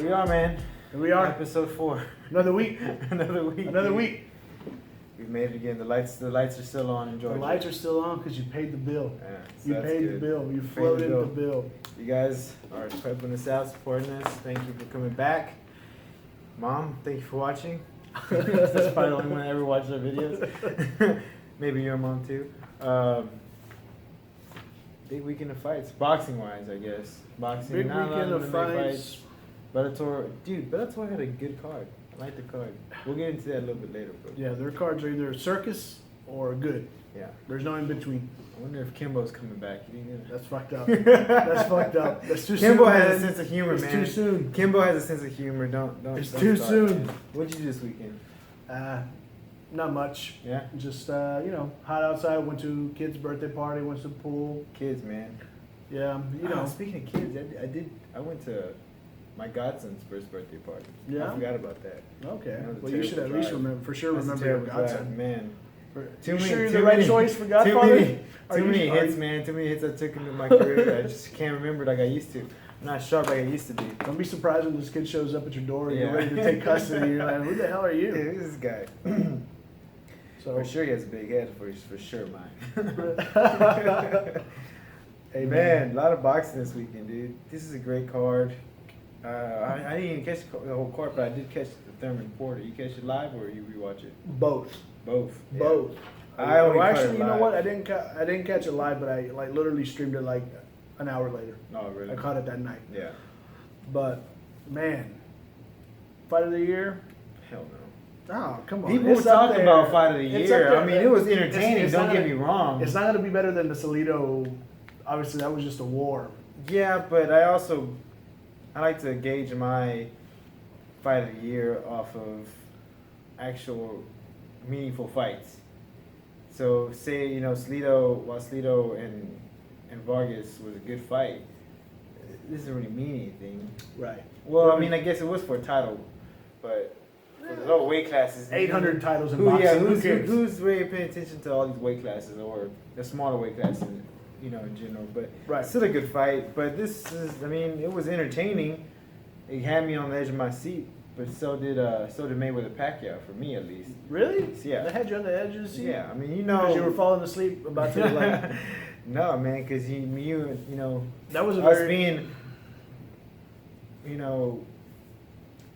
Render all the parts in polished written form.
we are, man. Here we are. Episode 4. Another week. Another week. Another week. We made it again. The lights are still on in Georgia. The lights are still on because you paid the bill. Yeah, so you that's paid good. the bill. You Paid floated the bill. You guys are helping us out, supporting us. Thank you for coming back. Mom, thank you for watching. That's probably the only one that ever watched our videos. Maybe your mom too. Big weekend of fights, boxing wise, I guess. Boxing. Big not a lot weekend of MMA fights. Bellator had a good card. I like the card. We'll get into that a little bit later, bro. Yeah, their cards are either circus or good. Yeah. There's no in between. I wonder if Kimbo's coming back. You think That's fucked up. That's fucked up. That's too soon. Kimbo has a man. sense of humor, It's man. too soon. Kimbo has a sense of humor. Don't. It's don't too start, soon. Man. What'd you do this weekend? Not much. Yeah. Just hot outside. Went to kid's birthday party. Went to the pool. Kids, man. Yeah, Speaking of kids, I went to my godson's first birthday party. Yeah? I forgot about that. Okay. That was a Well, you should at least terrible remember for sure. That's a Remember your terrible drive, godson. man. You sure you're the right choice for Godfather? Too many hits, man. Too many hits I took into my career. I just can't remember like I used to. I'm not sharp like I used to be. Don't be surprised when this kid shows up at your door and Yeah. you're ready to take custody. You're like, who the hell are you? Yeah, who's this guy? So For sure he has a big head. For sure mine. Hey Man, a lot of boxing this weekend, dude. This is a great card. I didn't even catch the whole card, but I did catch the Thurman Porter. You catch it live or you rewatch it? both. Both. Yeah. Both. I only caught actually, it you know live. what? I didn't catch it live, but I like literally streamed it like an hour later. Oh, really? I caught it that night. Yeah. But man, fight of the year. Hell no. Oh, come on. People It's up talk there. about fight of the It's up year. there. I mean, it was entertaining. It's don't not get gonna- me wrong. It's not going to be better than the Salido. Obviously, that was just a war. Yeah, but I like to gauge my fight of the year off of actual meaningful fights. So say, Salido and Vargas was a good fight. This doesn't really mean anything. Right. Well, I mean, I guess it was for a title, but for the lower weight classes, 800 titles in boxing. Who cares? who's really paying attention to all these weight classes or the smaller weight classes, in general? But Right. still a good fight. But this is, it was entertaining. It had me on the edge of my seat, but so did Mayweather Pacquiao, for me at least. Really? Yeah. They had you on the edge of the seat? Yeah, Because you were falling asleep about to like. No, man, because That was a us very. being,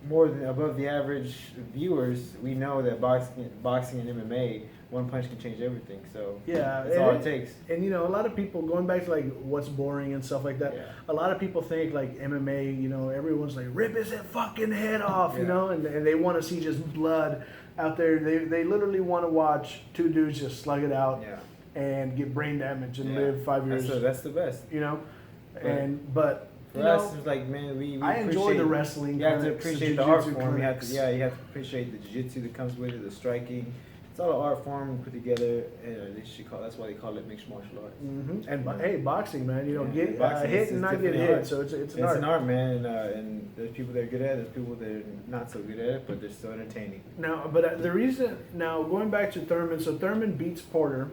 more than above the average viewers, we know that boxing and MMA, one punch can change everything. So Yeah, that's all it takes. And a lot of people going back to like what's boring and stuff like that. Yeah. A lot of people think like MMA, everyone's like rip his fucking head off, Yeah. and they want to see just blood out there. They literally want to watch two dudes just slug it out Yeah. and get brain damage and Yeah. live 5 years. That's the best. Right. But For us, it's like, man, we I enjoy the appreciate- wrestling. You have to clinics, appreciate the art jiu-jitsu form. You have clinics. to appreciate the jiu-jitsu that comes with it, the striking. It's all an art form put together. That's why they call it mixed martial arts. Mm-hmm. And hey, boxing, man, Yeah, get boxing hit is and not get different hit. art. So it's It's an art. an art, man, and there's people that are good at it. There's people that are not so good at it, but they're still entertaining. Now, but the reason going back to Thurman, so Thurman beats Porter,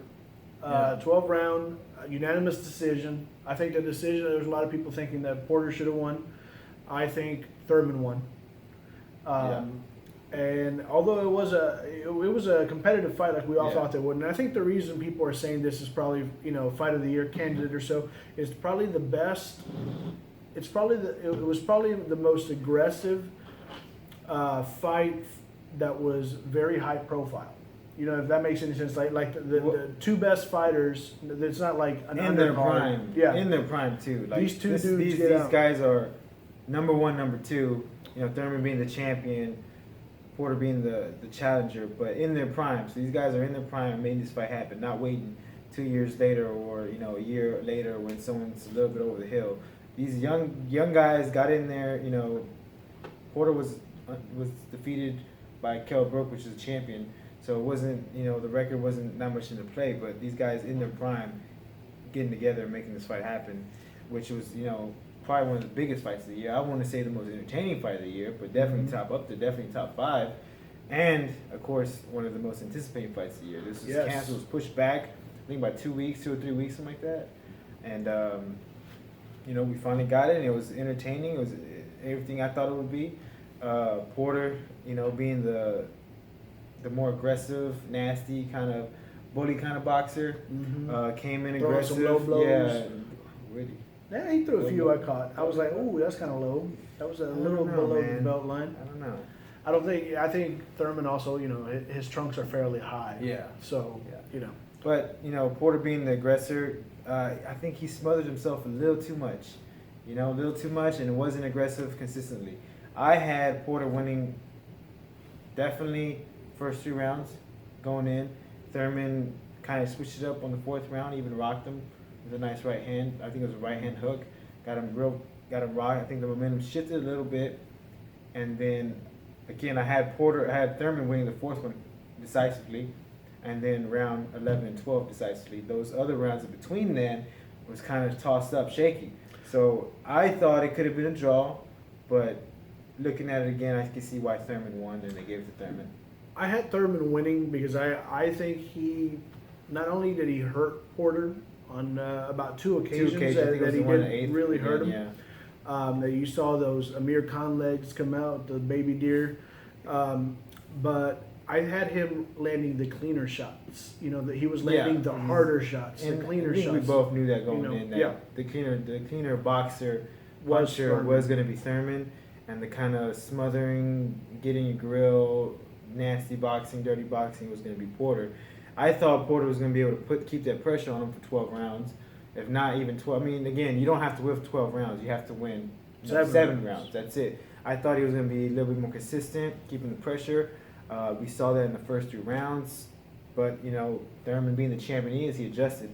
Yeah. 12-round unanimous decision. I think the decision. There's a lot of people thinking that Porter should have won. I think Thurman won. And although it was a competitive fight, like we all Yeah. thought they would, and I think the reason people are saying this is probably fight of the year candidate or so is probably the best. It was probably the most aggressive fight that was very high profile. If that makes any sense. Like the two best fighters. It's not like an In their undercard. prime, Yeah. in their prime too. Like These two dudes these get out. guys are number one, number two. Thurman being the champion, Porter being the challenger, but in their prime. So these guys are in their prime and made this fight happen, not waiting 2 years later or a year later when someone's a little bit over the hill. These young guys got in there. Porter was defeated by Kell Brook, which is a champion. So it wasn't, the record wasn't that much into play, but these guys in their prime getting together and making this fight happen, which was, probably one of the biggest fights of the year. I want to say the most entertaining fight of the year, but definitely definitely top 5. And, of course, one of the most anticipated fights of the year. This was canceled, was pushed back, I think by 2 weeks, 2 or 3 weeks, something like that. And, we finally got it, and it was entertaining. It everything I thought it would be. Porter, being the more aggressive, nasty kind of bully kind of boxer, came in Throwing aggressive. some low blows. Yeah, witty. Yeah, he threw a few I caught. I was like, ooh, that's kind of low. That was a little below the belt line. I don't know. I think Thurman also, his trunks are fairly high. Yeah. So, But, Porter being the aggressor, I think he smothered himself a little too much. A little too much, and it wasn't aggressive consistently. I had Porter winning definitely first 3 rounds going in. Thurman kind of switched it up on the 4th round, even rocked him with a nice right hand. I think it was a right hand hook. Got him rocked. I think the momentum shifted a little bit. And then, again, I had Thurman winning the 4th one decisively. And then round 11 and 12 decisively. Those other rounds in between then was kind of tossed up, shaky. So I thought it could have been a draw, but looking at it again, I can see why Thurman won, and they gave it to Thurman. I had Thurman winning because I think he, not only did he hurt Porter on about 2 occasions that he did really hurt him. Yeah. That you saw those Amir Khan legs come out, the baby deer. But I had him landing the cleaner shots. That he was landing the harder shots, the cleaner shots. We both knew that going in. That the cleaner boxer puncher was going to be Thurman, and the kind of smothering, getting your grill, nasty boxing, dirty boxing was going to be Porter. I thought Porter was going to be able to keep that pressure on him for 12 rounds, if not even 12. I mean, again, you don't have to win 12 rounds. You have to win 7 rounds. That's it. I thought he was going to be a little bit more consistent, keeping the pressure. We saw that in the first 3 rounds, but Thurman being the champion he adjusted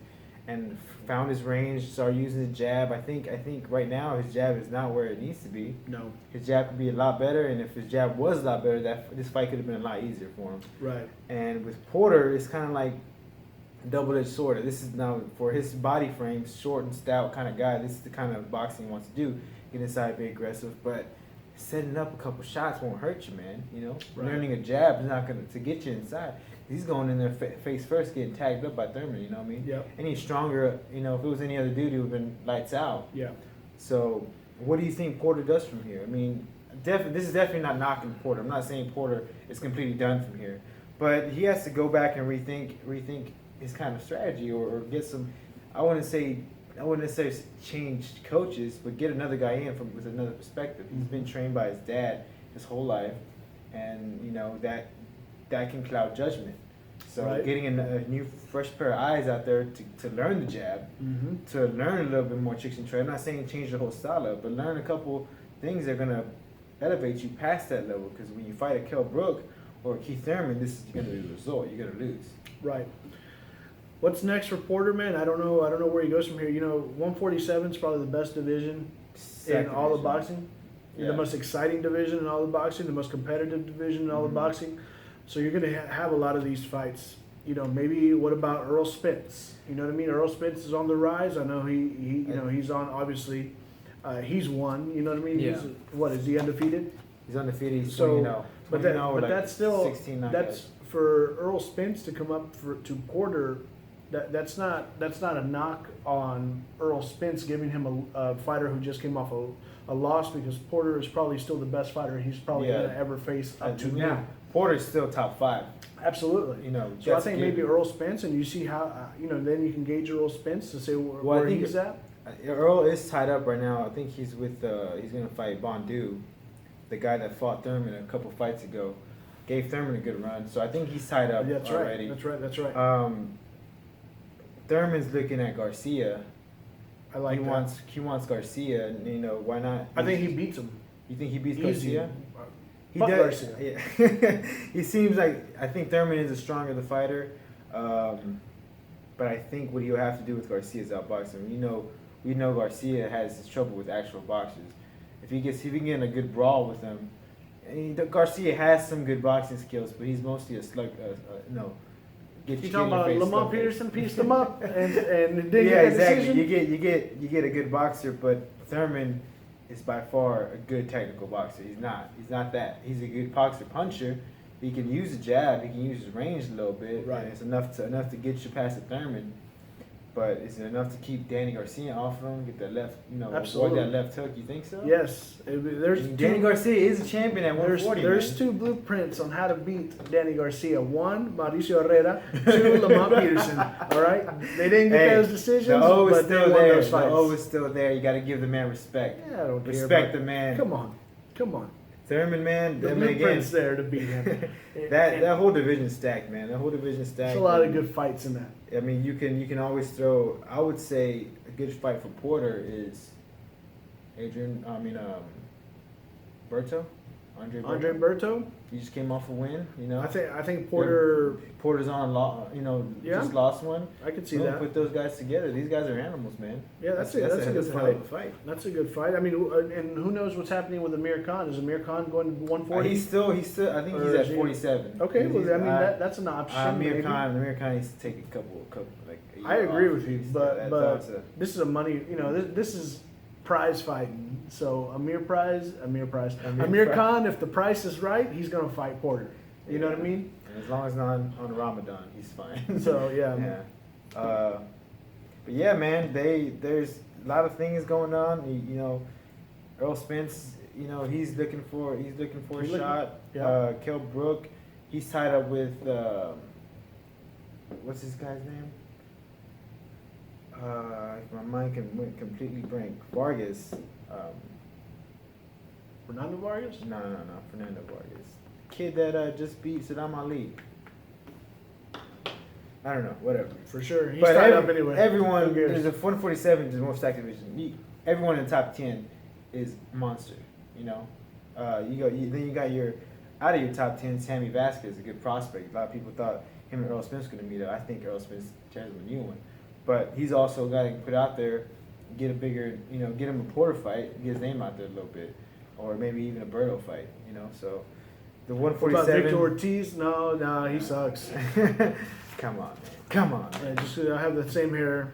and found his range, started using the jab. I think right now his jab is not where it needs to be. No. His jab could be a lot better, and if his jab was a lot better, this fight could have been a lot easier for him. Right. And with Porter, it's kind of like a double-edged sword. This is now for his body frame, short and stout kind of guy. This is the kind of boxing he wants to do. Get inside, be aggressive, but setting up a couple shots won't hurt you, man. Right. Learning a jab is not going to get you inside. He's going in there face first, getting tagged up by Thurman. You know what I mean? Yep. And he's stronger. If it was any other dude, he would have been lights out. Yeah. So, what do you think Porter does from here? I mean, this is definitely not knocking Porter. I'm not saying Porter is completely done from here, but he has to go back and rethink his kind of strategy, or get some. I wouldn't say change coaches, but get another guy in with another perspective. He's been trained by his dad his whole life, and that can cloud judgment. So getting a new fresh pair of eyes out there to learn the jab, to learn a little bit more tricks and trade. I'm not saying change the whole style up, but learn a couple things that are gonna elevate you past that level. Because when you fight a Kell Brook or Keith Thurman, this is gonna be the result. You're gonna lose. Right. What's next for Porter, man? I don't know where he goes from here. 147 is probably the best division in all the boxing. Yeah. The most exciting division in all the boxing, the most competitive division in all the boxing. So you're going to have a lot of these fights. Maybe what about Earl Spence? You know what I mean? Earl Spence is on the rise. I know he's on, obviously. He's won. You know what I mean? Yeah. Is he undefeated? He's undefeated. He's so, but that's still 16 that's for Earl Spence to come up to Porter. That's not a knock on Earl Spence, giving him a fighter who just came off a loss, because Porter is probably still the best fighter he's probably going to ever face up to now. Porter's still top 5. Absolutely. So I think maybe Earl Spence, and you see how then you can gauge Earl Spence to say where he's at. Earl is tied up right now. I think he's with he's going to fight Bondu, the guy that fought Thurman a couple fights ago. Gave Thurman a good run, so I think he's tied up already. That's right. Thurman's looking at Garcia. I like that. He wants Garcia, and why not? I think he beats him. You think he beats Easy. Garcia? He Fuck does. Garcia. Yeah. He seems like, I think Thurman is a stronger the fighter, but I think what he'll have to do with Garcia is outbox him. We know Garcia has his trouble with actual boxers. If he can get in a good brawl with him, Garcia has some good boxing skills, but he's mostly a slug. You talking about Lamont Peterson pieced him up and didn't yeah, get a exactly. decision? You get a good boxer, but Thurman is by far a good technical boxer. He's not that. He's a good boxer puncher. He can use a jab. He can use his range a little bit. Right. And it's enough to get you past the Thurman. But is it enough to keep Danny Garcia off of him? Get that left, Absolutely. avoid that left hook. You think so? Yes, Danny Garcia is a champion at 140. There's man. two blueprints on how to beat Danny Garcia. One, Mauricio Herrera. Two, Lamont Peterson. All right, they didn't get those decisions, the O is but still they won there. those fights. The O is still there. You got to give the man respect. Yeah, I don't care. Respect the man. Come on. Thurman, man. The I mean, again, blueprint's there to beat him. that whole division stacked, man. That whole division stacked. There's a lot of good fights in that. I mean, you can always throw. I would say a good fight for Porter is Berto, Andre Berto. He just came off a win. I think Porter. Porter's on Yeah. just lost one. I could see Don't that. Put those guys together. These guys are animals, man. Yeah, that's a good hell of a fight. fight. That's a good fight. I mean, and who knows what's happening with Amir Khan? Is Amir Khan going to 140? He's still. I think he's Or at is he- 47. Okay, well, I mean He's- that's an option. Amir maybe. Khan needs to take a couple like. A year I agree off. with you, He's- but that's a- this is a money. This is prize fighting. So Amir Prize. Amir Amir Prize. Khan, if the price is right, he's gonna fight Porter. You know what I mean? And as long as not on Ramadan, he's fine. So yeah. Yeah. But yeah, man, there's a lot of things going on. Earl Spence, he's looking for a shot. yeah. Kell Brook, he's tied up with what's this guy's name? My mind went completely blank. Vargas. Fernando Vargas. No, Fernando Vargas. Kid that just beat Saddam Ali. I don't know, whatever. For sure, he's But tied up anyway. everyone, Who cares? there's a 147 is the most stacked division. Everyone in the top 10 is a monster. Then you got out of your top 10, Sammy Vasquez, a good prospect. A lot of people thought him and Earl Spence were going to meet up. I think Earl Spence chances a new one, but he's also got to put out there, get a bigger, get him a Porter fight, get his name out there a little bit, or maybe even a Berto fight. So the What about 147. Victor Ortiz? No, he sucks. Come on, man. Come on. Yeah, just I have the same hair.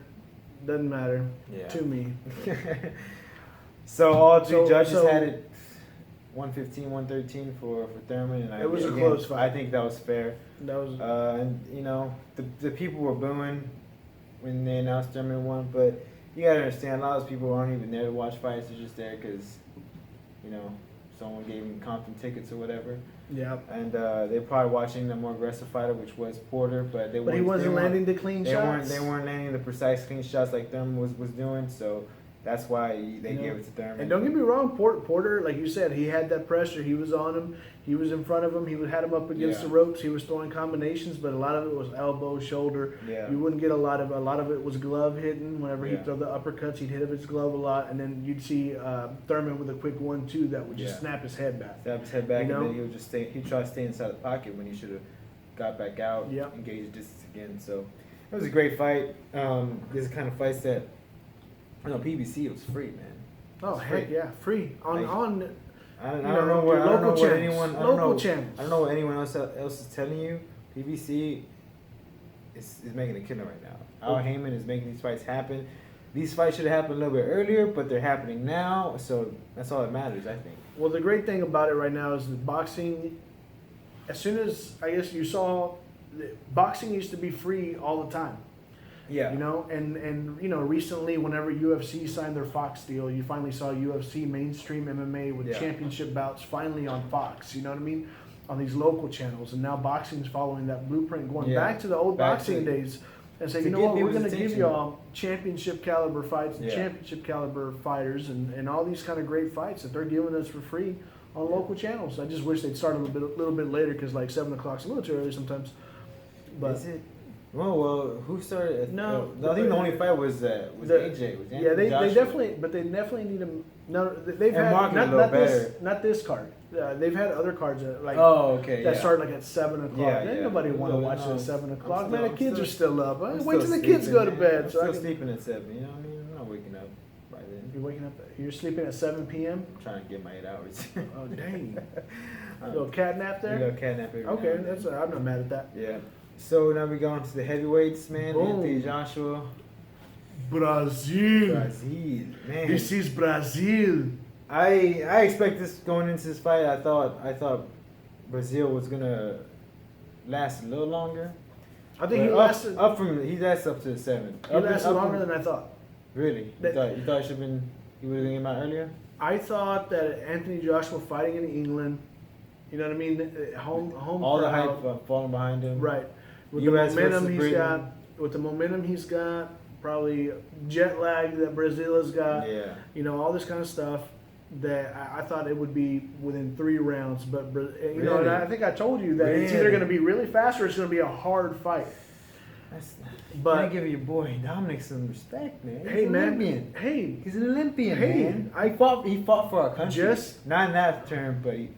Doesn't matter Yeah. to me. So all three judges so- had it 115, 113 for Thurman, and It was a close fight. I think that was fair. That was And the people were booing when they announced Thurman won, but you gotta understand a lot of those people aren't even there to watch fights; they're just there because someone gave them Compton tickets or whatever. yeah. And they're probably watching the more aggressive fighter, which was Porter, but But he weren't- wasn't weren't- landing the clean shots. They weren't landing the precise clean shots like Thurman was doing, so that's why they gave it to Thurman. And don't get me wrong, Porter, like you said, he had that pressure. He was on him. He was in front of him. He had him up against Yeah. the ropes. He was throwing combinations, but a lot of it was elbow, shoulder. Yeah. You wouldn't get a lot of it was glove hitting. Whenever Yeah. he'd throw the uppercuts, he'd hit up his glove a lot, and then you'd see Thurman with a quick 1-2 that would just Yeah. snap his head back. Stab his head back, You know? and then he would just stay. He tried to stay inside the pocket when he should have got back out, Yep. engaged distance again. So it was a great fight. These are the kind of fights that PBC was free, man. Oh It's heck free. yeah, free on Like, on. I don't You know know, what your I don't know local what channels. anyone. I don't Local know. channels. I don't know what anyone else is telling you. PBC is making a killing right now. Al Heyman is making these fights happen. These fights should have happened a little bit earlier, but they're happening now. So that's all that matters, I think. Well, the great thing about it right now is that boxing. As soon as I guess you saw, boxing used to be free all the time. Yeah. And recently, whenever UFC signed their Fox deal, you finally saw UFC mainstream MMA with Yeah. championship bouts finally on Fox. You know what I mean? On these local channels, and now boxing's following that blueprint, going Yeah. back to the old Back boxing to- days, and say, to you know get what, we're people's going to give attention. y'all championship caliber fights and Yeah. championship caliber fighters, and all these kind of great fights that they're giving us for free on local channels. I just wish they'd start a little bit later, because like 7:00's a little too early sometimes. But Is it? Well, who started? No, I think the only fight was AJ. Was yeah, they Joshua. definitely need them. No, they've And had market a not little not this card. They've had other cards that Oh, okay. that yeah. start like at 7:00. Yeah, Ain't yeah. nobody want to No, watch it no. at 7:00. I'm Man, the still- kids I'm are still up. I'm Wait still till the kids sleeping, go to man. bed. I'm So I still can, sleeping at 7. You know what I mean? I'm not waking up by then. you're waking up. You're sleeping at 7 p.m. I'm trying to get my 8 hours. Oh dang! A Little cat nap there. little catnap every now Okay, and then. that's I'm not mad at that. Yeah. So now we go on to the heavyweights, man. Boom. Anthony Joshua. Brazil. Brazil. Man. This is Brazil. I expect this going into this fight. I thought Brazil was gonna last a little longer. I think he But lasted. That's up to the 7. He lasted longer than I thought. Really? You thought it should have been? You would have came out earlier? I thought that Anthony Joshua fighting in England, you know what I mean, home All the crowd, hype falling behind him. right? With US the momentum versus he's Britain. got, with the momentum he's got, probably jet lag that Breazeale's got, Yeah. you know, all this kind of stuff. That I thought it would be within 3 rounds, but you know, and I think I told you that it's either Really? going to be really fast or it's going to be a hard fight. But I give your boy Dominic some respect, man. He's Hey, an man. Olympian. Hey, He's an Olympian, Hey, man. He fought for our country. Just- not in that term, but he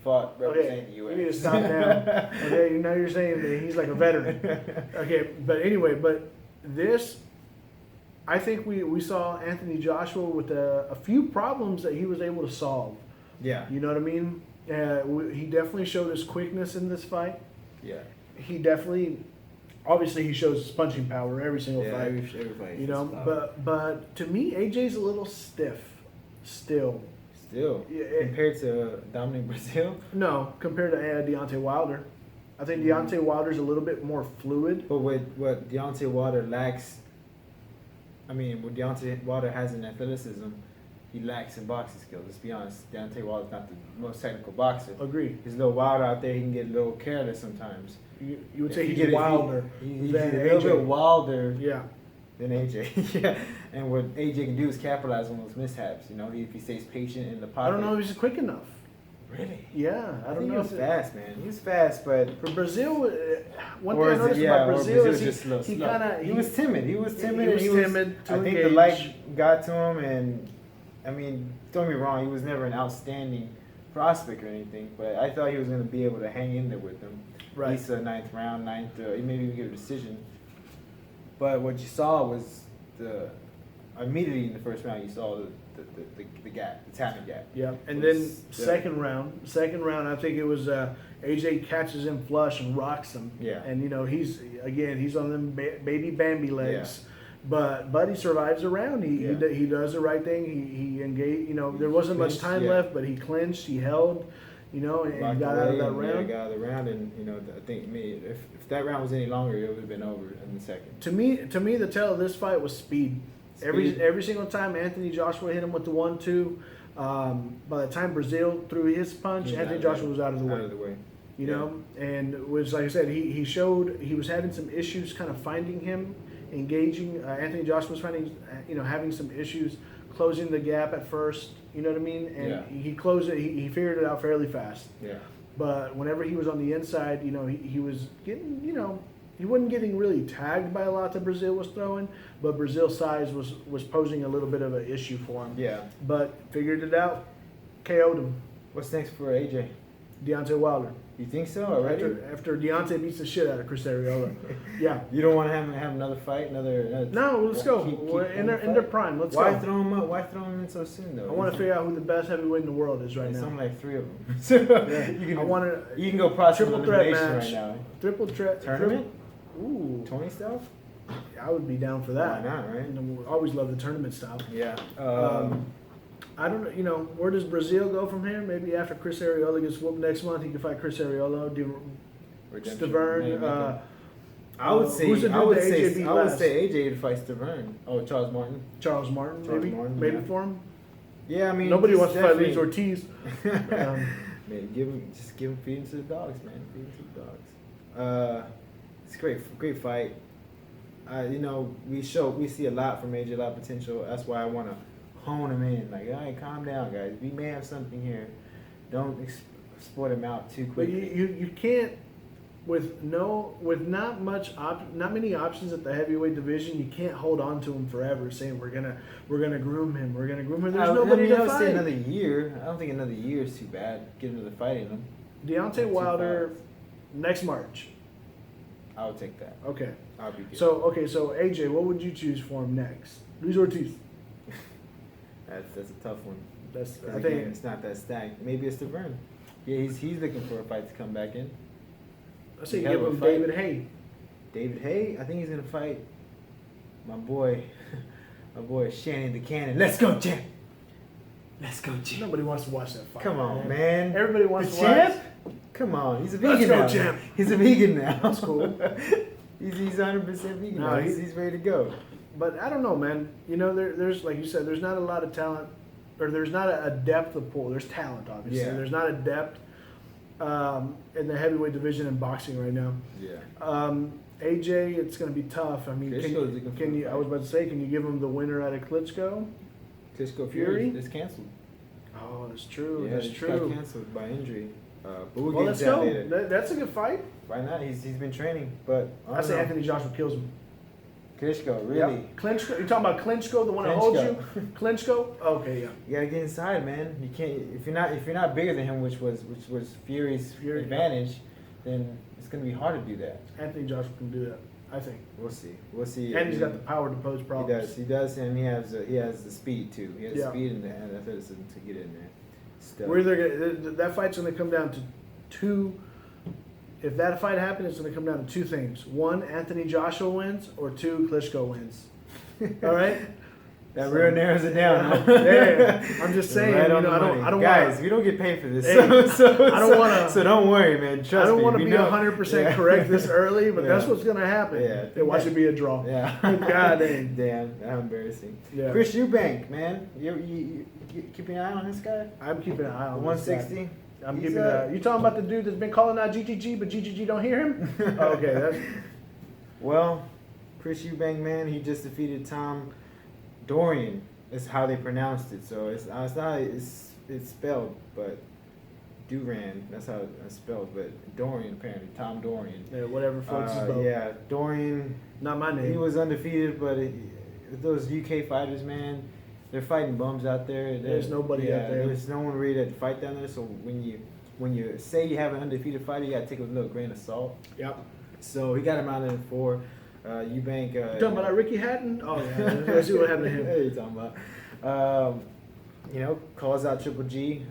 fought representing okay, the you U.S. need to stop now. Okay, now you're saying that he's like a veteran. Okay, but anyway, this, I think we saw Anthony Joshua with a few problems that he was able to solve. Yeah. You know what I mean? He definitely showed his quickness in this fight. Yeah. He definitely, obviously, he shows his punching power every single fight. Every fight. You know, but to me, AJ's a little stiff still. Still, compared to Dominic Breazeale. No, compared to Deontay Wilder. I think Deontay Wilder's a little bit more fluid. But what Deontay Wilder lacks, what Deontay Wilder has in athleticism, he lacks in boxing skills. Let's be honest, Deontay Wilder's not the most technical boxer. Agree. He's a little wild out there. He can get a little careless sometimes. You would If say he he's wilder He's than a little AJ. bit wilder Yeah. than AJ. Yeah. And what AJ can do is capitalize on those mishaps. You know, if he stays patient in the pocket. I don't know if he's quick enough. Really? Yeah, I don't think know. he was fast, man. He was fast, but For Brazil, one or thing I is it- noticed yeah, about or Brazil Brazil is just slow. he was timid. He was timid. was and timid to I think the engage. light got to him, and don't get me wrong, he was never an outstanding prospect or anything, but I thought he was going to be able to hang in there with them. Right. At least the ninth round, maybe even get a decision. But what you saw was immediately in the first round, you saw the gap, the talent gap. Yeah, and It then was- second round, I think it was AJ catches him flush and rocks him. Yeah. And you know he's on them baby Bambi legs, but he survives the round. He does the right thing. He engaged. You know there wasn't much time Yeah. left, but he clinched. He held. You know, and Locked got away, out of that and, yeah, round. got out of the round, and I think if that round was any longer, it would have been over in the second. To me, the tell of this fight was speed. Speed. Every single time Anthony Joshua hit him with the 1-2, by the time Breazeale threw his punch, He was Anthony out of Joshua was out of the way. You Yeah. know, and it was like I said, he showed he was having some issues, kind of finding him, engaging. Anthony Joshua was finding, having some issues closing the gap at first. You know what I mean? And Yeah. he closed it. He figured it out fairly fast. Yeah. But whenever he was on the inside, he was getting, he wasn't getting really tagged by a lot that Breazeale was throwing, but Breazeale's size was posing a little bit of an issue for him. Yeah. But figured it out, KO'd him, What's next for AJ? Deontay Wilder. You think so already? After Deontay beats the shit out of Chris Arreola. Yeah. You don't want to have another fight, another. No, let's go. Keep We're in going their fight? prime. Let's Why go. throw him up? Why throw him in so soon though? I want to figure out who the best heavyweight in the world is right There's now. only like 3 of them. So Yeah. you I can want to you can go process triple threat elimination match. right now. Triple threat Tournament? Ooh, 20 stuff? I would be down for that. Why not, right? Always love the tournament style. Yeah. I don't know. Where does Breazeale go from here? Maybe after Chris Arreola gets whooped next month, he can fight Chris Arreola, Redemption. Stavern. Maybe. I would say who's the dude that AJ beat last? AJ to fight Stavern. Oh, Charles Martin. Charles Martin, Charles maybe, Martin, maybe yeah. for him. Yeah, I mean Nobody he's wants to fight Luis definitely- Ortiz. Man, feed him to the dogs, man. Feed him to the dogs. It's great fight. We see a lot from AJ, a lot of potential. That's why I want to hone him in. Like, all right, calm down, guys. We may have something here. Don't exploit him out too But quickly. you can't with not many options at the heavyweight division. You can't hold on to him forever, saying we're gonna groom him. There's nobody to I would say fight. another year. I don't think another year is too bad. Get another fight in him. Deontay Wilder next March. I would take that. Okay. I'll be good. So AJ, what would you choose for him next? Luis Ortiz. That's a tough one. That's I Again, think. it's not that stacked. Maybe it's Thurman. Yeah, he's looking for a fight to come back in. I say He give have a him fight. David Haye. David Haye, I think he's gonna fight my boy, Shannon the Cannon. Let's go, champ. Let's go, champ. Nobody wants to watch that fight. Come on, man. Everybody wants the to watch. champ. Come on, he's a Let's vegan go, now. champ. He's a vegan now. That's cool. He's 100% vegan. No, He's ready to go. But I don't know, man. You know, there's like you said, there's not a lot of talent, or there's not a depth of pool. There's talent, obviously. Yeah. There's not a depth in the heavyweight division in boxing right now. Yeah. AJ, it's going to be tough. I mean, can you? I was about to say, can you give him the winner out of Klitschko? Klitschko Fury? It's canceled. Oh, that's true. Yeah, That's it true. got canceled by injury. But we'll Well, get let's to that go. later. That's a good fight. Why not? He's been training, but I say Anthony Joshua kills him. Klitschko, really? Yep. Klitschko. You're talking about Klitschko, the one that holds you? Klitschko? Okay, yeah. You gotta get inside, man. You can't if you're not bigger than him, which was Fury's advantage, then it's gonna be hard to do that. Anthony Joshua can do that, I think. We'll see. And he's got the power to pose problems. He does, and he has the speed too. He has Yeah. speed and the athleticism to get in there. Still. We're either that fight's going to come down to two. If that fight happens, it's going to come down to two things: one, Anthony Joshua wins, or two, Klitschko wins. All right. That real narrows it down. Huh? Yeah, I'm just saying. Right you on know, the money. I don't Guys, want. we don't get paid for this, Hey, I don't wanna- So don't worry, man. Trust me. I don't want to we be know. 100% correct this early, but that's Yeah. what's going to happen. Yeah. Hey, watch it be a draw. Yeah. God dang. Damn, how embarrassing. Yeah. Chris Eubank, man, you keeping an eye on this guy? I'm keeping an eye on this 160. guy. I'm He's, keeping an eye. You talking about the dude that's been calling out GGG, but GGG don't hear him? Okay, that's. Well, Chris Eubank, man, he just defeated Tom Dorian. That's how they pronounced it. So it's not it's spelled, but Duran. That's how it's spelled. But Dorian, apparently, Tom Dorian. Yeah, whatever floats his boat. Yeah, Dorian. Not my name. He was undefeated, but those UK fighters, man, they're fighting bums out there. There's nobody out there. There's no one ready to fight down there. So when you say you have an undefeated fighter, you gotta take it with a little grain of salt. Yep. So he got him out in 4. Eubank. You talking about like Ricky Hatton? Oh yeah. Let's see what happened to him. What are you talking about? Calls out Triple G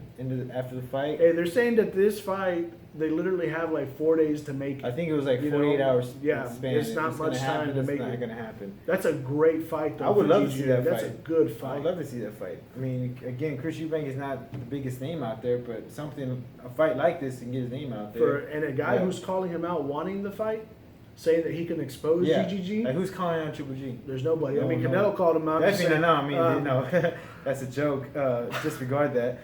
after the fight. Hey, they're saying that this fight, they literally have like 4 days to make I it. think it was like You 48 know, hours. yeah, span. it's not much gonna time happen, to it's make not it. gonna happen. That's a great fight though. I would for love to see GG. that That's fight. a good I fight. would love to see that fight. I mean, again, Chris Eubank is not the biggest name out there, but a fight like this can get his name out there. And a guy who's calling him out wanting the fight, saying that he can expose GGG. Like, who's calling out Triple G? There's nobody. No, I mean, no. Canelo called him out. Definitely saying, no. I mean, no, that's a joke. Disregard that.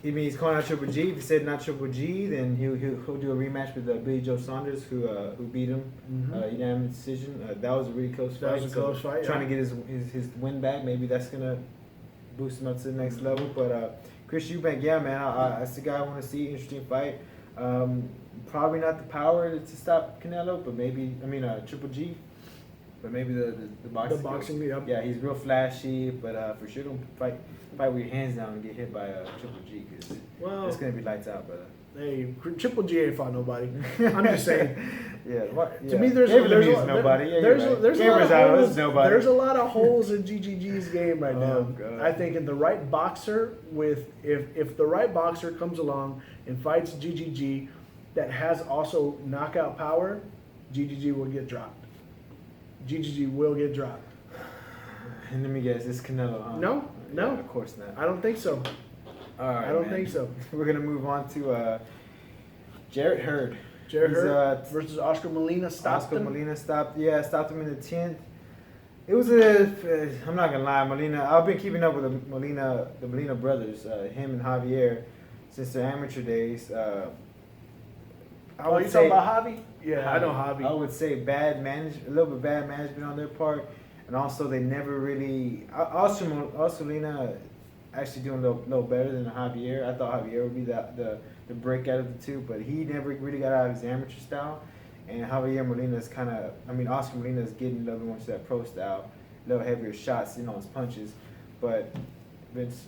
He's calling out Triple G. If he said not Triple G, then he'll do a rematch with Billy Joe Saunders, who beat him unanimous decision. That was a really close fight. That was a close fight. Trying to get his win back. Maybe that's gonna boost him up to the next level. But Chris Eubank, yeah, man, that's the guy I want to see. Interesting fight. Probably not the power to stop Canelo, but maybe Triple G. But maybe the boxing. The boxing, yep. Yeah, he's real flashy, but for sure don't fight with your hands down and get hit by Triple G, because it's gonna be lights out, brother. Hey, Triple G ain't fought nobody. I'm just saying. To me, there's nobody. Yeah, there's a lot of holes. Nobody. There's a lot of holes in GGG's game right now. Oh, God. I think in the right boxer, if the right boxer comes along and fights GGG, that has also knockout power, GGG will get dropped. GGG will get dropped. And let me guess, it's Canelo, huh? No. Yeah, of course not. I don't think so. All right, I don't think so. We're gonna move on to Jarrett Hurd. Jared Hurd versus Oscar Molina stopped him. Molina stopped him in the 10th. It was I'm not gonna lie, Molina. I've been keeping up with the Molina brothers, him and Javier, since their amateur days. You talking about Javi? Yeah, I know Javi. I would say a little bit bad management on their part, and also they never really. Oscar Molina actually doing a little better than Javier. I thought Javier would be the breakout of the two, but he never really got out of his amateur style. And Javier Molina's Oscar Molina's getting a little more to that pro style, a little heavier shots, his punches. But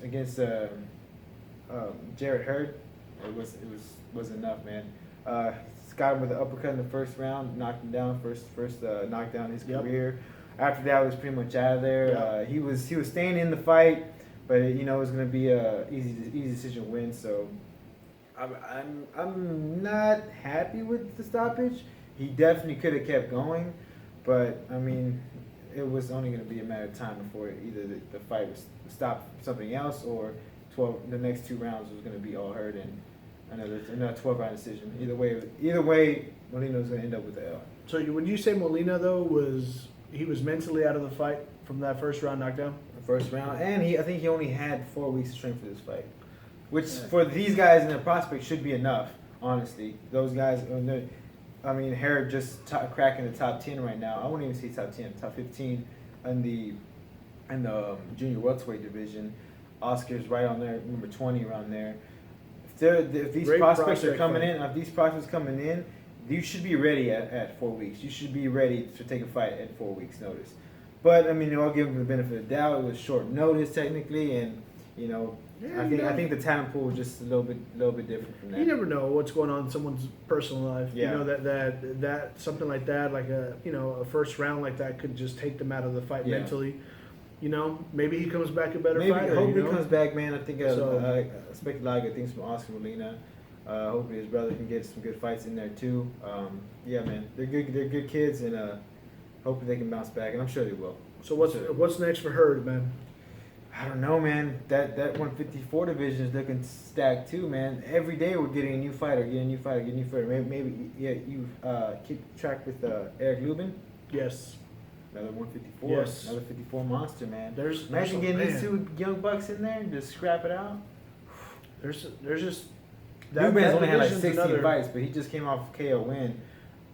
against Jarrett Hurd, it was enough, man. Got him with an uppercut in the first round, knocked him down, first knockdown in his career. After that, was pretty much out of there. He was staying in the fight, but it was going to be a easy decision win. So I'm not happy with the stoppage. He definitely could have kept going, but it was only going to be a matter of time before either the fight was stopped something else, or the next 2 rounds was going to be all Hurd. And Another 12-round decision. Either way, Molina's gonna end up with the L. So would you say Molina though was mentally out of the fight from that first round knockdown? The first round, and I think he only had 4 weeks to train for this fight, which for these guys and their prospects should be enough. Honestly, those guys. I mean, Herod just cracking the top 10 right now. I wouldn't even say top 10, top 15 in the junior welterweight division. Oscar's right on there, number 20 around there. If these prospects are coming in, you should be ready at 4 weeks. You should be ready to take a fight at 4 weeks' notice. But I mean, I'll give him the benefit of the doubt. It was short notice technically, and you know, I think the talent pool is just a little bit different from that. You never know what's going on in someone's personal life. Yeah. You know that something like that, like a first round like that, could just take them out of the fight mentally. You know, maybe he comes back a better fighter. Hopefully he comes back, man. I think I expect a lot of good things from Oscar Molina. Hopefully his brother can get some good fights in there too. Yeah, man, they're good kids, and hopefully they can bounce back, and I'm sure they will. So what's next for Hurd, man? I don't know, man. That 154 division is looking stacked too, man. Every day we're getting a new fighter. Maybe you keep track with Eric Lubin. Yes. Another 154. Yes. Another 54 monster, man. there's Imagine getting these 2 young bucks in there and just scrap it out. There's just Lubin's only had like division's 16 fights, but he just came off a KO win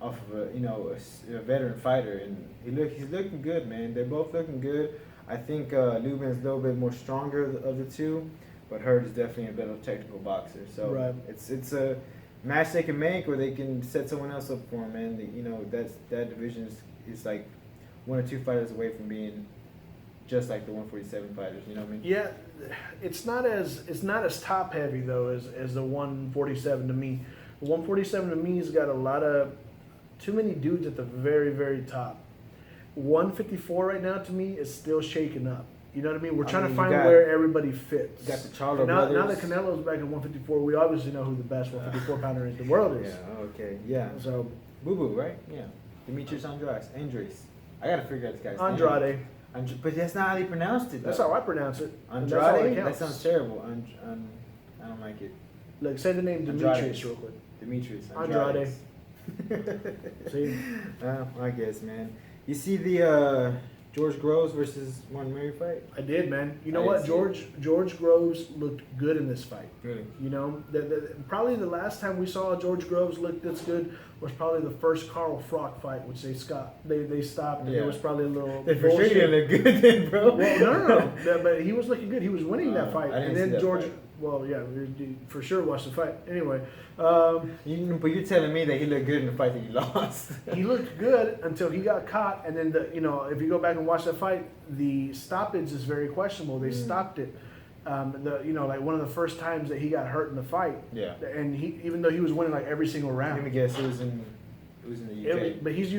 off of a veteran fighter, and he's looking good, man. They're both looking good. I think Lubin's a little bit more stronger of the two, but Hurd is definitely a better technical boxer. So it's a match they can make, or they can set someone else up for him, man. That division is like 1 or 2 fighters away from being just like the 147 fighters. You know what I mean? Yeah, it's not as top heavy though as the 147 to me. The 147 to me has got too many dudes at the very, very top. 154 right now to me is still shaking up. You know what I mean? We're trying to find where everybody fits. You got the Charlo brothers. Now that Canelo's back at 154, we obviously know who the best 154 pounder in the world is. Yeah. Okay. Yeah. So Boo Boo, right? Yeah. Demetrius Andres. I gotta figure out this guy's Andrade. name. But that's not how they pronounced it, though. That's how I pronounce it. Andrade? That sounds terrible. I don't like it. Look, say the name Demetrius real quick. Demetrius. Andrade. See? I guess, man. You see the George Groves versus Martin Murray fight? I did, man. You know what? George Groves looked good in this fight. Really? You know, probably the last time we saw George Groves look this good was probably the first Carl Froch fight, which they stopped. And it was probably a little. They for sure didn't look good then, bro. Well, no. But he was looking good. He was winning that fight, and then George. Fight. Well, yeah, you for sure watched the fight. Anyway, but you're telling me that he looked good in the fight that he lost. He looked good until he got caught, and then if you go back and watch that fight, the stoppage is very questionable. They stopped it. Like one of the first times that he got hurt in the fight. Yeah. And even though he was winning like every single round. Let me guess, it was in the UK. But he's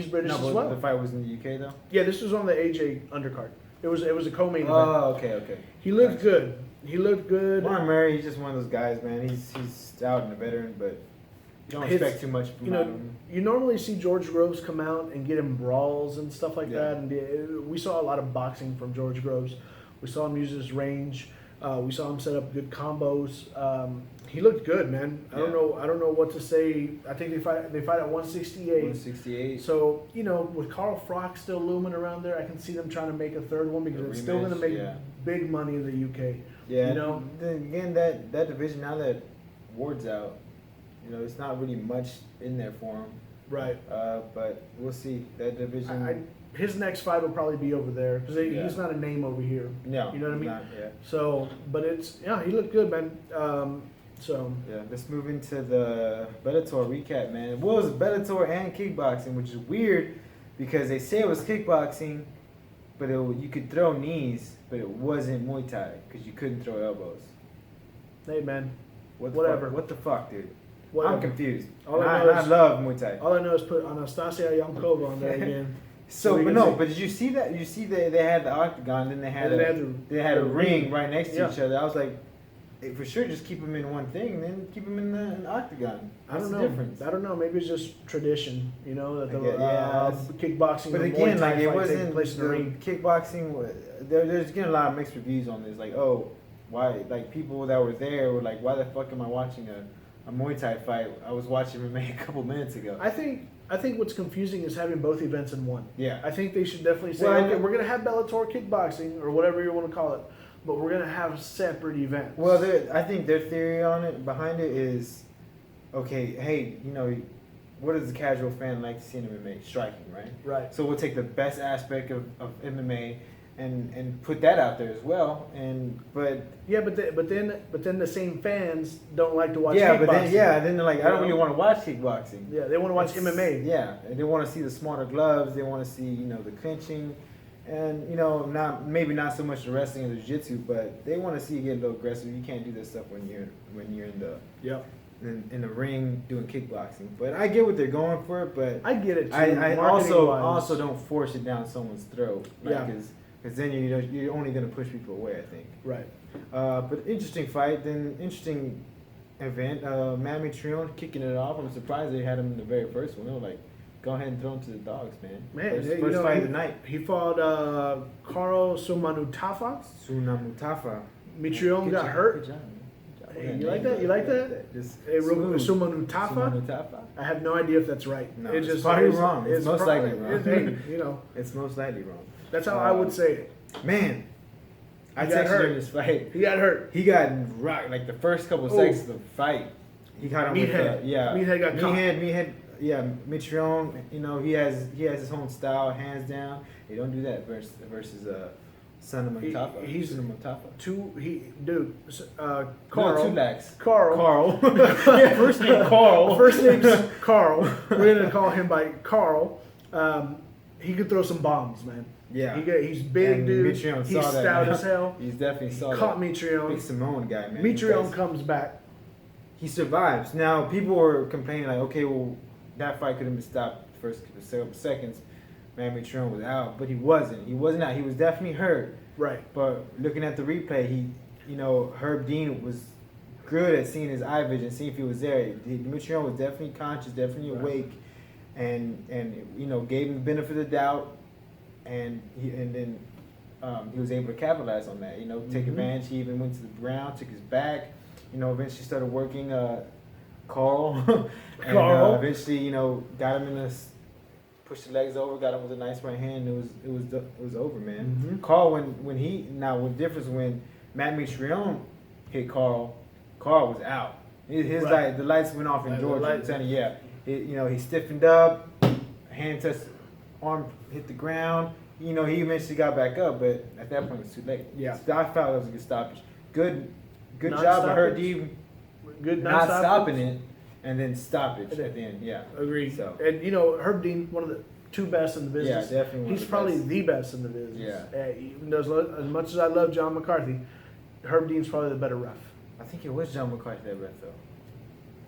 British as well. The fight was in the UK though. Yeah, this was on the AJ undercard. It was a co-main event. Oh, okay. He looked good. Martin Murray, he's just one of those guys, man. He's out and a veteran, but you don't expect too much from him. You normally see George Groves come out and get him brawls and stuff like that, and we saw a lot of boxing from George Groves. We saw him use his range. We saw him set up good combos. He looked good, man. I don't know what to say. I think they fight at 168. 168. So with Carl Froch still looming around there, I can see them trying to make a third one because it's still going to make big money in the UK. Yeah. Then again, that division now that Ward's out, it's not really much in there for him. Right. But we'll see that division. His next fight will probably be over there because he's not a name over here. No, you know what I mean. Not, yeah. So, but he looked good, man. Let's move into the Bellator recap, man. It was Bellator and kickboxing, which is weird because they say it was kickboxing, but you could throw knees, but it wasn't Muay Thai because you couldn't throw elbows. Hey, man. Whatever. What the fuck, dude? Whatever. I'm confused. I love Muay Thai. All I know is put Anastasia Yamkova on there again. But did you see that? You see that they had the octagon, then they had a ring right next to each other. I was like, hey, for sure, just keep them in one thing, and then keep them in the octagon. What's the difference? I don't know. Maybe it's just tradition, that the kickboxing. But again, like it wasn't place in the ring. Kickboxing. There's getting a lot of mixed reviews on this. Like, Why, like, people that were there were like, why the fuck am I watching a Muay Thai fight? I was watching MMA a couple minutes ago. I think what's confusing is having both events in one. Yeah. I think they should definitely say, Well, okay, we're gonna have Bellator kickboxing or whatever you want to call it, but we're gonna have separate events. Well, I think their theory on it, behind it is, okay, hey, you know, what does the casual fan like to see in MMA? Striking, right? Right. So we'll take the best aspect of MMA and put that out there as well. But then the same fans don't like to watch yeah, kickboxing. then they're like, I don't really want to watch kickboxing. Yeah, they want to watch MMA. Yeah, and they want to see the smarter gloves. They want to see, you know, the clinching, and you know, maybe not so much the wrestling or the jiu-jitsu, but they want to see you get a little aggressive. You can't do this stuff when you're in the in the ring doing kickboxing. But I get what they're going for. But I get it too. I marketing-wise. also don't force it down someone's throat. Like, Yeah. Because then you're only going to push people away, I think. Right. But interesting fight, then interesting event. Mammy Trion kicking it off. I'm surprised they had him in the very first one. They were like, go ahead and throw him to the dogs, man. First fight of the night. He fought Carl Sumanutafa. Sunamutafa. Mitrione Good got job, hurt. Good job, man. Good job. Hey, you like that? You like that? Just Hey, smooth. Sumanutafa. Sumanutafa. I have no idea if that's right. No, it's probably wrong. It's most likely wrong. Hey, you know, It's most likely wrong. that's how I would say it. Man, I He got texted hurt. during this fight. He got hurt. He got rocked like the first couple of seconds of the fight. He caught him Meathead. with yeah. Meathead got caught. Meathead. Yeah, Mitrione. You know, he has his own style, hands down. They don't do that versus Son of Matafa. He's Son of Matafa. Carl. No, two lacks. Carl. Yeah, first name Carl. First name's Carl. We're gonna call him by Carl. He could throw some bombs, man. Yeah. He's big, And dude. Mitrione He's saw that. stout as hell. He's definitely saw Caught that. Mitrione. Big Samoan guy, man. Mitrione comes back. He survives. Now, people were complaining, like, okay, well, that fight could have been stopped the first several seconds. Man, Mitrione was out, but he wasn't. He wasn't out. He was definitely hurt. Right. But looking at the replay, Herb Dean was good at seeing his eye vision, seeing if he was there. Mitrione was definitely conscious, definitely awake, and gave him the benefit of the doubt, and then he was able to capitalize on that. Take advantage. He even went to the ground, took his back. Eventually started working Carl, and eventually got him in the. Pushed the legs over, got him with a nice right hand. It was over, man. Mm-hmm. Carl, what difference when Matt Mitrione hit Carl was out. His light, the lights went off in Georgia. I'm telling you, he stiffened up, hand touched, arm hit the ground. He eventually got back up, but at that point it was too late. Yeah, so I felt it was a good stoppage. Good Not job of Herb stoppage. Dean. Good not stoppage. stopping it. And then stoppage at the end, yeah. Agreed. So. And Herb Dean, one of the two best in the business. Yeah, definitely. He's probably the best in the business. Yeah. Even though as much as I love John McCarthy, Herb Dean's probably the better ref. I think it was John McCarthy that ref though.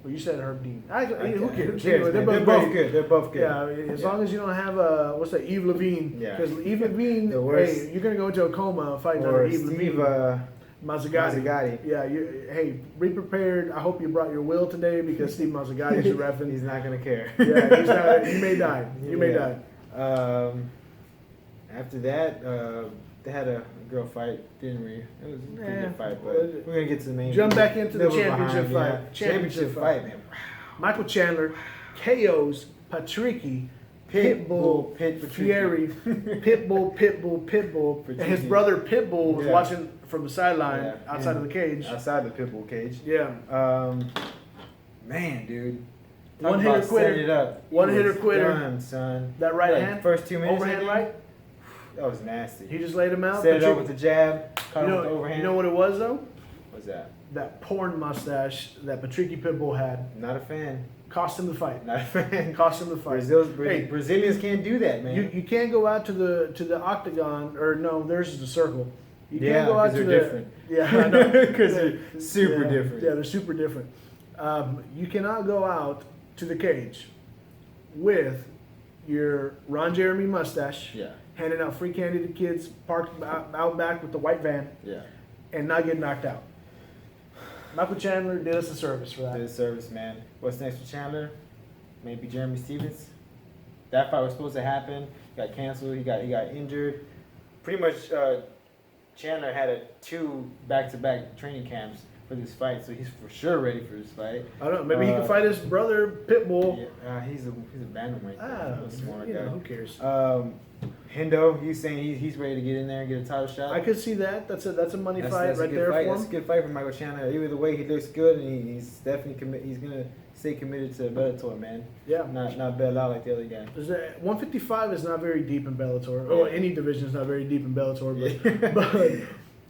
Well, you said Herb Dean. Who cares? Who cares, Anyway, man? They're both good. They're both good. Yeah, as long as you don't have what's that, Eve Levine. Yeah. Because Eve Levine, The worst. hey, you're gonna go into a coma fighting Or under Eve Steve Levine. Mazzagatti. Yeah, hey, be prepared. I hope you brought your will today because Steve Mazzagatti is refing. He's not gonna care. Yeah, he's not. He may die. He may die. After that, they had a girl fight, didn't we? It was a pretty good fight, but we're gonna get to the main. Jump back into the Little championship behind, fight. yeah. Championship fight, man. Michael Chandler KOs Patricky Pitbull Fieri. Pitbull. And his brother Pitbull was watching from the sideline outside of the cage. Outside the Pitbull cage. Yeah. Man, dude. One hitter quitter. One hitter quitter. Done, son. That right hand. First 2 minutes. Overhand right. That was nasty. He just laid him out. Set it up with the jab. Caught him with the overhand. You know what it was though? What's that? That porn mustache that Patricky Pitbull had. Not a fan. Cost him the fight. Not a fan. Cost him the fight. Brazilians can't do that, man. You can't go out to the octagon, or no, theirs is the circle. You can't Yeah, go out to they're the different. Yeah, I know. Because they're super different. Yeah, they're super different. You cannot go out to the cage with your Ron Jeremy mustache, handing out free candy to kids parked out back with the white van, and not get knocked out. Michael Chandler did us a service for that. Did a service, man. What's next for Chandler? Maybe Jeremy Stevens. That fight was supposed to happen. Got canceled. He got injured. Pretty much Chandler had 2 back-to-back training camps for this fight, so he's for sure ready for this fight. I don't know. Maybe he can fight his brother Pitbull. Yeah, he's a bantamweight. He's a smart guy. Who cares? Hendo, he's saying he's ready to get in there and get a title shot. I could see that. That's a money fight right there fight. for That's him. a good fight for Michael Chandler. Either way, he looks good, and he's definitely he's gonna stay committed to Bellator, man. Yeah. Not bail out like the other guy. 155 is not very deep in Bellator. Oh, any division is not very deep in Bellator, Yeah.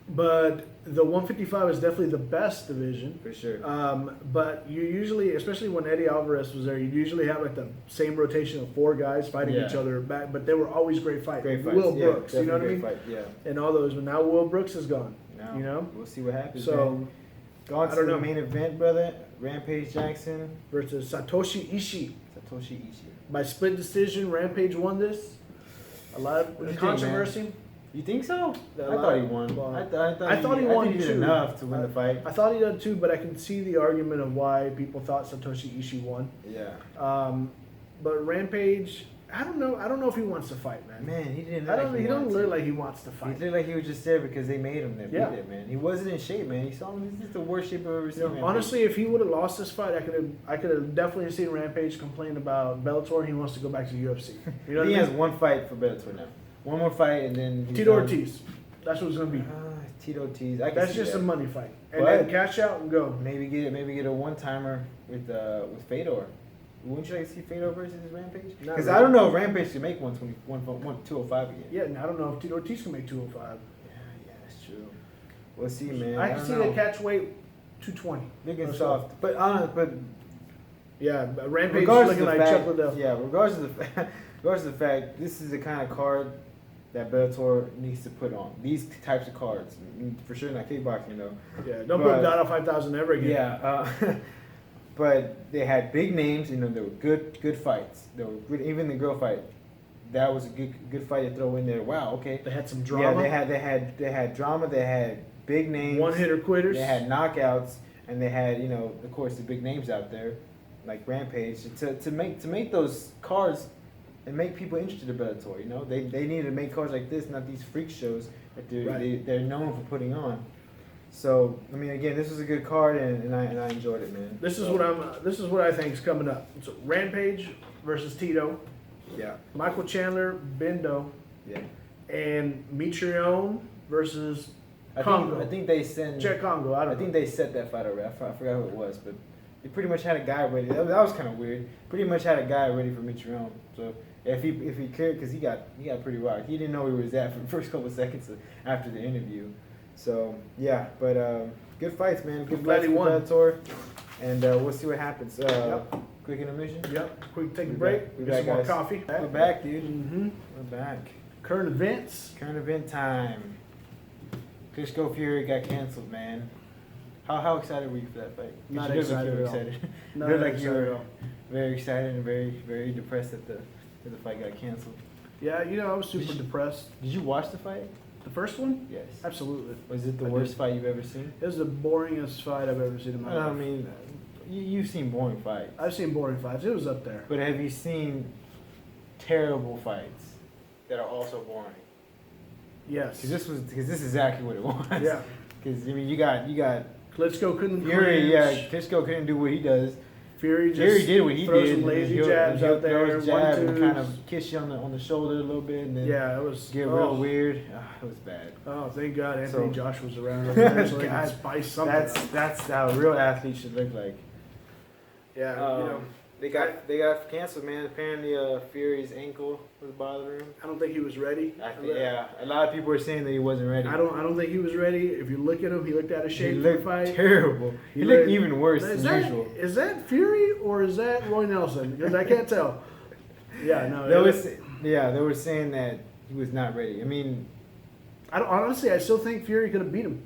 but the 155 is definitely the best division. For sure. But you usually, especially when Eddie Alvarez was there, you usually have like the same rotation of 4 guys fighting each other back. But they were always great fights. Great fights. Will Brooks, you know what I mean? Fight. Yeah. And all those. But now Will Brooks is gone. Now, you know. We'll see what happens. So. Man. Going to the main event, brother. Rampage Jackson Versus Satoshi Ishii. Satoshi Ishii. By split decision, Rampage won this. A lot of controversy. You think so? I thought he won. Well, I thought he won did too. enough to win the fight. I thought he did too, but I can see the argument of why people thought Satoshi Ishii won. Yeah. But Rampage, I don't know if he wants to fight, man. Man, he didn't. He don't look like he wants to He fight. looked like he was just there because they made him there. Yeah. Man. He wasn't in shape, man. You saw him. He's just the worst shape I've ever seen. Honestly, if he would have lost this fight, I could have definitely seen Rampage complain about Bellator. He wants to go back to UFC. You know he what I has one fight for Bellator now. One more fight, and then Tito Ortiz. That's what it's gonna be. Tito Ortiz. That's just a money fight, and then cash out and go. Maybe get a one-timer with Fedor. Wouldn't you like to see Fedor versus Rampage? Because I don't know if Rampage can make 205 again. Yeah, and I don't know if Tito Ortiz can make 205. Yeah, that's true. We'll see, man. I can see the catch weight 220. Looking soft, but yeah, Rampage looking like Chuck Liddell. Yeah, regardless of the fact, this is the kind of card that Bellator needs to put on. These types of cards, for sure not kickboxing though. Yeah, don't put Dada 5000 ever again. Yeah, but they had big names. You know, they were good fights. They were good, even the girl fight. That was a good fight to throw in there. Wow, okay. They had some drama. Yeah, they had drama. They had big names. One-hitter quitters. They had knockouts, and they had, you know, of course, the big names out there, like Rampage. To make those cards and make people interested in Bellator, you know, they needed to make cards like this, not these freak shows that they're known for putting on. So I mean, again, this was a good card, and I enjoyed it, man. This is what I think is coming up. So Rampage versus Tito. Yeah. Michael Chandler, Bendo. Yeah. And Mitrione versus Congo. I think they sent Czech Congo. I think they set that fight already. I forgot who it was, but they pretty much had a guy ready. That was kind of weird. Pretty much had a guy ready for Mitrione. So if he cared, because he got pretty rocked. He didn't know where he was at for the first couple of seconds after the interview. So yeah, but good fights, man. Good fights for Bellator, and we'll see what happens. Quick intermission. Yep. Quick take a break. We're Get back, some more guys. coffee. We're back, dude. Mm-hmm. We're back. Current events. Current event time. Klitschko Fury got canceled, man. How excited were you for that fight? Not excited at all. You look like you were very excited and very depressed that the fight got canceled. Yeah, you know, I was super depressed. Did you watch the fight? The first one? Yes. Absolutely. Was it the worst fight you've ever seen? It was the boringest fight I've ever seen in my life. I mean, you've seen boring fights. I've seen boring fights. It was up there. But have you seen terrible fights that are also boring? Yes. Because this is exactly what it was. Yeah. Because I mean, you got Klitschko couldn't. Fury. Yeah, Klitschko couldn't do what he does. Fury did what he throws did. Some lazy jabs out there. Throw his jab and kind of kiss you on the shoulder a little bit, and then it was real weird. It was bad. Oh, thank God Anthony Josh was around over there so he could spice something up. That's how a real athlete should look like. Yeah, you know. They got canceled, man. Apparently, Fury's ankle was bothering him. I don't think he was ready. Yeah, a lot of people were saying that he wasn't ready. I don't think he was ready. If you look at him, he looked out of shape. He looked fight. terrible. He looked even worse than usual. Is that Fury or is that Roy Nelson? Because I can't tell. Yeah, no. They were saying that he was not ready. I mean, honestly, I still think Fury could have beat him.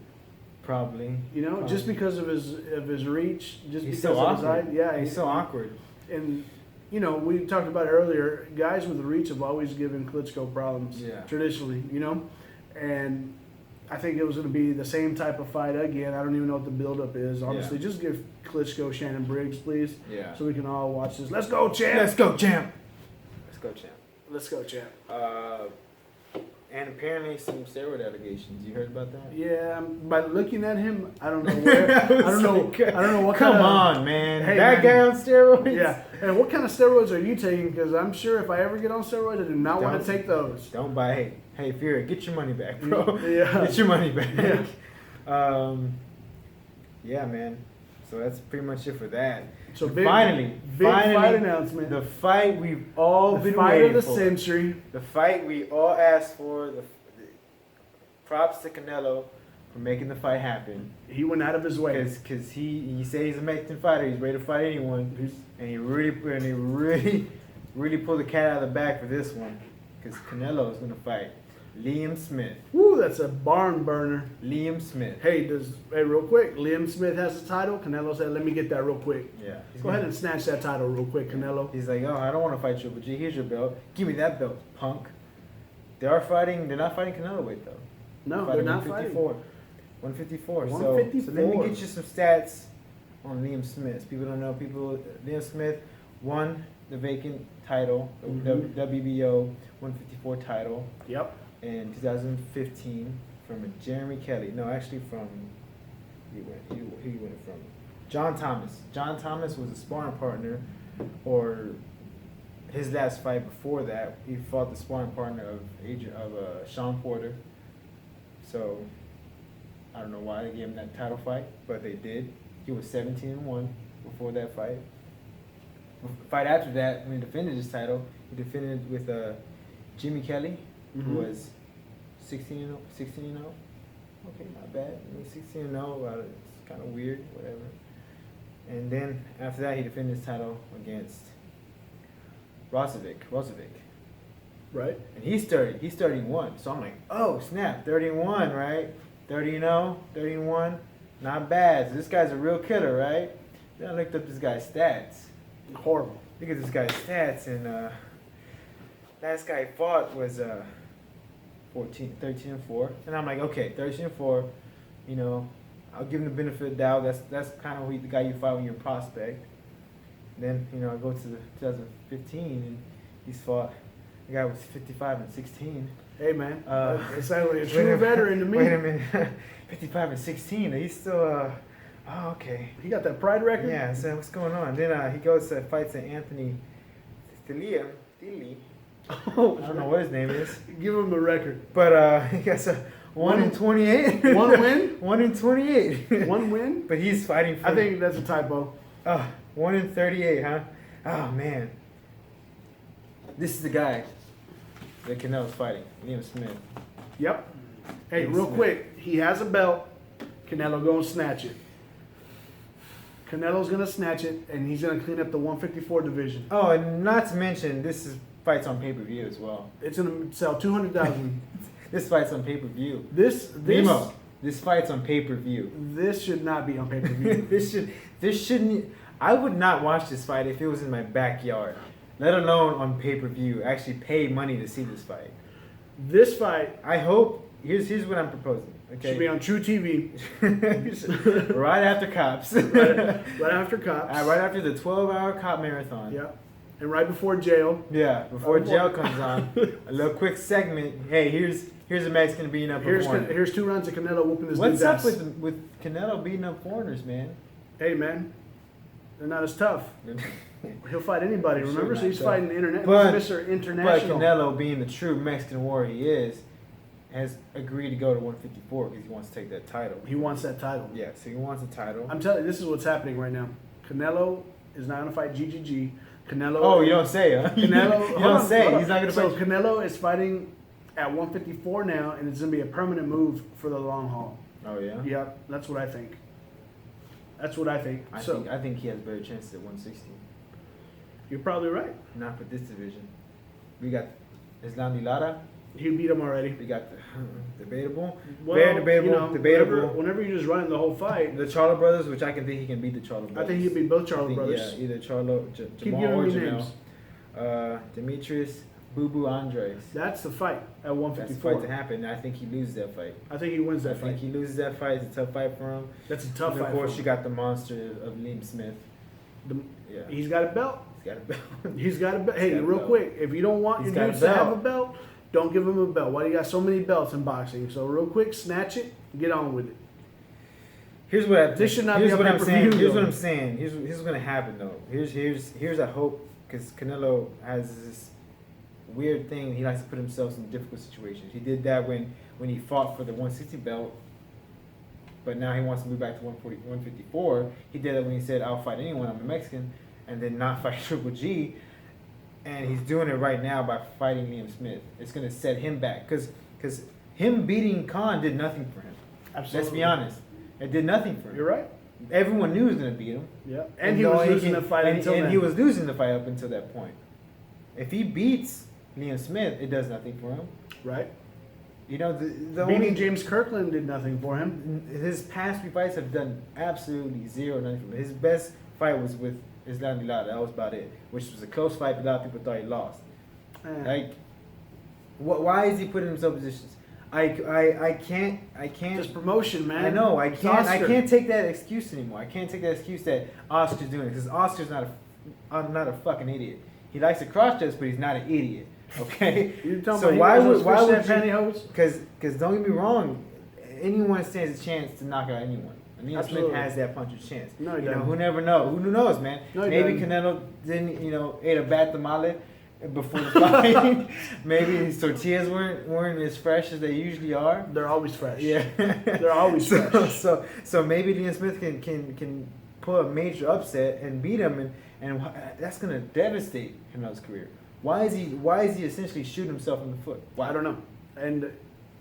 Probably. You know, just because of his reach, just he's because so of awkward. his height. Yeah, he's so awkward. And you know, we talked about it earlier. Guys with reach have always given Klitschko problems. Yeah. Traditionally, you know, and I think it was going to be the same type of fight again. I don't even know what the buildup is. Honestly, just give Klitschko Shannon Briggs, please. Yeah. So we can all watch this. Let's go, champ. Let's go, champ. Let's go, champ. Let's go, champ. And apparently some steroid allegations. You heard about that? Yeah, by looking at him, I don't know where. I don't know. Like, I don't know what come kind of. on, man. Hey, that man. guy on steroids? Yeah. And what kind of steroids are you taking? Because I'm sure if I ever get on steroids, I do not want to take those. Don't buy. Hey, Fury, get your money back, bro. Yeah. Get your money back. Yeah. Yeah, man. So that's pretty much it for that. So finally, big fight announcement. The fight we've all been fight waiting of the for. century. The fight we all asked for. The props to Canelo for making the fight happen. He went out of his way. Because he said he's a Mexican fighter. He's ready to fight anyone. And he really pulled the cat out of the bag for this one. Because Canelo is going to fight Liam Smith. Woo, that's a barn burner. Liam Smith. Hey, real quick, Liam Smith has the title. Canelo said, let me get that real quick. Yeah. Go ahead and snatch that title real quick, Canelo. He's like, oh, I don't want to fight Triple G. Here's your belt. Give me that belt, punk. They're not fighting Canelo weight, though. No, they're not fighting. 154. 154. So let me get you some stats on Liam Smith. People don't know. Liam Smith won the vacant title, the WBO 154 title. Yep. In 2015 from Jeremy Kelly. No, actually from he went from John Thomas. John Thomas was a sparring partner, or his last fight before that, he fought the sparring partner of Sean Porter. So I don't know why they gave him that title fight, but they did. He was 17-1 before that fight. The fight after that, when he defended his title, he defended with Jimmy Kelly, who was 16-0. Okay, not bad. I mean, 16-0, it's kind of weird, whatever. And then after that, he defended his title against Rozovic. Right. And he's 30-1. So I'm like, oh, snap, 30-1, right? 30-0, 30-1, not bad. So this guy's a real killer, right? Then I looked up this guy's stats. Horrible. Look at this guy's stats, and last guy he fought was 13-4, and I'm like, okay, 13-4, you know, I'll give him the benefit of the doubt. That's kind of the guy you fight when you're a prospect. Then, you know, I go to the 2015, and he's fought a guy was 55-16. Hey man, it sounds like a true veteran to me. Wait a minute, 55-16. He's still oh, okay. He got that pride record. Yeah. So what's going on? Then he goes to fights Anthony Dilly. Oh, I don't know what his name is. Give him the record. But he gets a 1-28. One win? 1-28. One win? But he's fighting for... I think that's a typo. 1-38, huh? Oh, man. This is the guy that Canelo's fighting, Liam Smith. Yep. Hey, Liam real Smith. quick. He has a belt. Canelo gonna snatch it. Canelo's gonna snatch it, and he's gonna clean up the 154 division. Oh, and not to mention, this is fights on pay-per-view as well. It's gonna sell 200,000. This fight's on pay-per-view. This fight's on pay-per-view. This should not be on pay-per-view. This shouldn't. I would not watch this fight if it was in my backyard, let alone on pay-per-view. Actually, pay money to see this fight. This fight, I hope. Here's what I'm proposing. Okay. should be on True TV. Right after Cops. right after Cops. Right after the 12-hour cop marathon. Yeah. And right before jail. Yeah, before jail comes on. A little quick segment. Hey, here's a Mexican beating up a foreigner. Here's 2 rounds of Canelo whooping this What's dude's up ass. with Canelo beating up foreigners, man? Hey, man. They're not as tough. He'll fight anybody, Sure remember? So not he's tough. fighting But Mr. International. But Canelo, being the true Mexican warrior he is, has agreed to go to 154 because he wants to take that title. He wants that title. Yeah, so he wants a title. I'm telling you, this is what's happening right now. Canelo is not going to fight GGG. Canelo. Oh, you don't say, huh? Canelo. you don't say. He's not going to So fight. Canelo is fighting at 154 now, and it's going to be a permanent move for the long haul. Oh yeah. Yep, that's what I think. That's what I think. I think he has better chances at 160. You're probably right. Not for this division. We got Islam Lara. He beat him already. We got debatable. Well, Very debatable. you know, debatable. Whenever you're just running the whole fight, The Charlo brothers, which I can think he can beat the Charlo brothers. I think he beat both Charlo I think, brothers. Yeah, either Charlo, Keep Jamal giving or me Jamel. names. Demetrius Boo Boo Andres. That's the fight at That's the 154. fight to happen. I think he loses that fight. I think he wins I that think fight. he loses that fight. It's a tough fight for him. That's a tough And fight. of course, for you him. got the monster of Liam Smith. Yeah, He's got a belt. he's got a belt. He's got a belt. Hey, got a real belt. quick, if you don't want He's your got a dudes to have a belt. belt, Don't give him a belt. Why do you got so many belts in boxing? So real quick, snatch it, get on with it. Here's what I, This should not here's be a what I'm saying. pay-per-view, Here's what though. I'm saying. Here's what's gonna happen though. Here's a hope, because Canelo has this weird thing. He likes to put himself in difficult situations. He did that when he fought for the 160 belt, but now he wants to move back to 154. He did it when he said, "I'll fight anyone. I'm a Mexican," and then not fight Triple G. And he's doing it right now by fighting Liam Smith. It's gonna set him back, because him beating Khan did nothing for him. Absolutely. Let's be honest. It did nothing for him. You're right. Everyone knew he was going to beat him. Yeah. And he was losing the fight until then. And he was losing the fight up until that point. If he beats Liam Smith, it does nothing for him. Right. You know, the Beating only, James Kirkland did nothing for him. his past 3 fights have done absolutely zero, nothing for him. His best fight was with Islam Dilada. That was about it. Which was a close fight, but a lot of people thought he lost. Like, why is he putting himself in positions? I can't. Just promotion, man. I know. I It's can't. I Oscar. can't take that excuse anymore. I can't take that excuse that Oscar's doing it, because Oscar's not a fucking idiot. He likes to cross dress, but he's not an idiot. Okay. You're talking So about why would that you? pantyhose? Because don't get me wrong, anyone stands a chance to knock out anyone. And Liam Smith Absolutely. has that puncher's chance. No, he you know, doesn't. who never know? Who knows, man? No, he Maybe doesn't. Canelo didn't, ate a bad tamale before the fight. Maybe his tortillas weren't as fresh as they usually are. They're always fresh. Yeah, They're always fresh. So maybe Liam Smith can pull a major upset and beat him, and that's gonna devastate Canelo's career. Why is he essentially shooting himself in the foot? Why? I don't know. And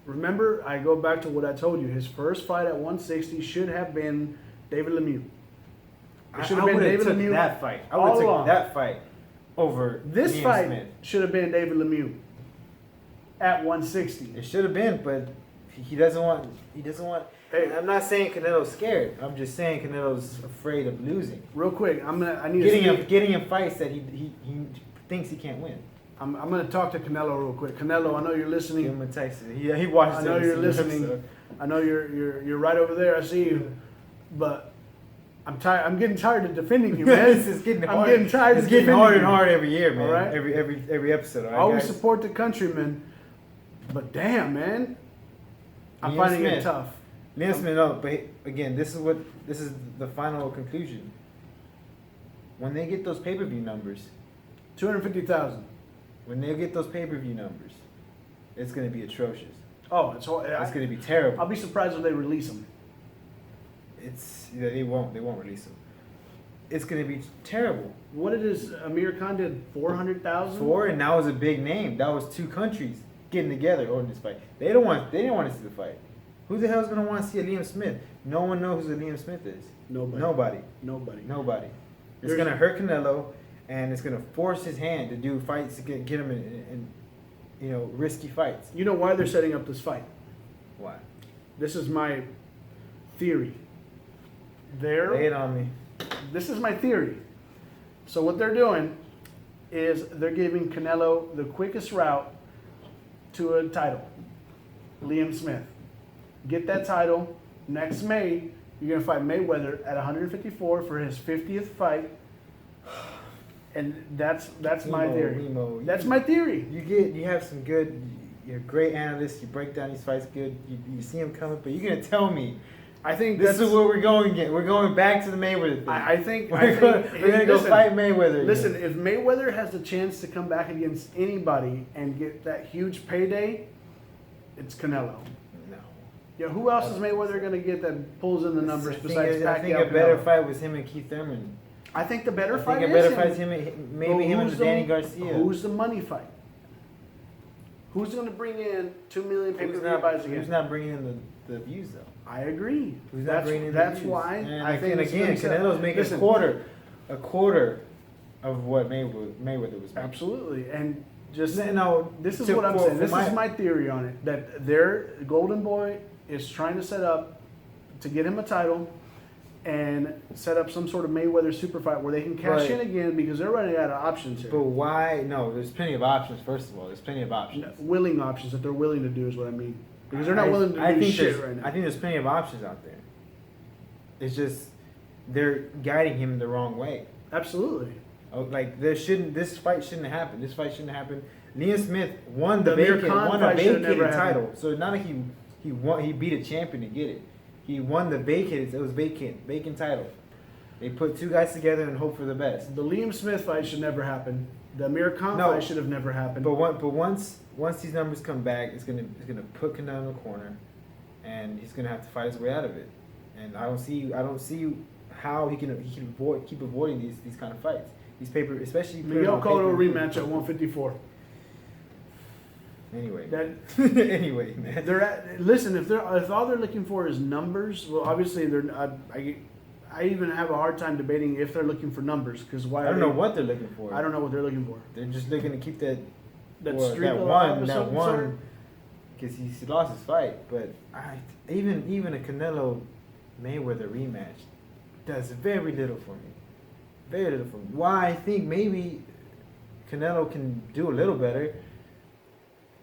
remember, I go back to what I told you. His first fight at 160 should have been David Lemieux. It should have been David Lemieux. That fight. I all would have along. taken that fight over This Liam fight Smith. should have been David Lemieux at 160. It should have been, but he doesn't want. He doesn't want. Hey. I'm not saying Canelo's scared. I'm just saying Canelo's afraid of losing. Real quick, I need to Getting him fights that he thinks he can't win. I'm gonna talk to Canelo real quick. Canelo, I know you're listening. Give him a text. He watches. I know every you're single listening. episode. I know you're right over there. I see you, but I'm tired. I'm getting tired of defending you, man. This is getting hard. I'm getting tired. It's of getting defending harder and you. harder every year, man. All right? Every episode. All I right, always guys? support the countrymen, but damn, man, I'm Liam finding it Smith. tough. Liam Smith, no, but again, this is the final conclusion. When they get those pay-per-view numbers, 250,000. when they get those pay-per-view numbers, it's going to be atrocious. Oh, it's It's going to be terrible. I'll be surprised if they release them. They won't release them. It's going to be terrible. What it is, Amir Khan did 400,000. And that was a big name. That was 2 countries getting together on this fight. They didn't want to see the fight. Who the hell is going to want to see a Liam Smith? No one knows who Liam Smith is. Nobody. It's going to hurt Canelo, and it's going to force his hand to do fights to get him in risky fights. You know why they're setting up this fight? Why? This is my theory. Lay it on me. This is my theory. So what they're doing is they're giving Canelo the quickest route to a title. Liam Smith. Get that title. Next May, you're going to fight Mayweather at 154 for his 50th fight. And that's my theory. That's my theory. You have some good, you're a great analyst. You break down these fights good. You see them coming, but you're gonna tell me. I think This is where we're going again. We're going back to the Mayweather thing. I think we're gonna go fight Mayweather. Again. Listen, if Mayweather has the chance to come back against anybody and get that huge payday, it's Canelo. No. Yeah, who else is Mayweather going to get that pulls in the numbers besides Pacquiao? I think a better fight was him and Keith Thurman. I think the better fight I think is a better fight is him and Danny Garcia. Who's the money fight? Who's going to bring in 2 million pay-per-view buys again? Who's not bringing in the views though? I agree. Who's not bringing in the That's views? why And I think again, Canelo's making a quarter of what Mayweather was making. Absolutely, and just no. This is what I'm saying. This is my theory on it. That their Golden Boy is trying to set up to get him a title and set up some sort of Mayweather super fight where they can cash in again because they're running out of options here. But why? No, there's plenty of options. First of all, there's plenty of options. Willing options that they're willing to do is what I mean. Because they're not willing to do shit right now. I think there's plenty of options out there. It's just they're guiding him the wrong way. Absolutely. Like this fight shouldn't have happened. This fight shouldn't have happened. Liam Smith won the Amir vacant, Khan won a fight should've vacated never title. happened. So not like he won. He beat a champion to get it. He won the vacated. It was vacant title. They put two guys together and hope for the best. The Liam Smith fight should never happen. The Amir Khan No. fight should have never happened. But once these numbers come back, it's gonna put Canelo in the corner, and he's gonna have to fight his way out of it. And I don't see how he can keep avoiding these kind of fights. These especially Miguel Cotto pay-per-view. rematch at 154. Anyway, That anyway, man. listen, if all they're looking for is numbers, well, obviously they're. I even have a hard time debating if they're looking for numbers because why? I don't know what they're looking for. I don't know what they're looking for. They're just looking to keep that Streak alive or that something, one, sir? because he lost his fight. But even a Canelo Mayweather rematch does very little for me. Very little for me. Why I think maybe Canelo can do a little better.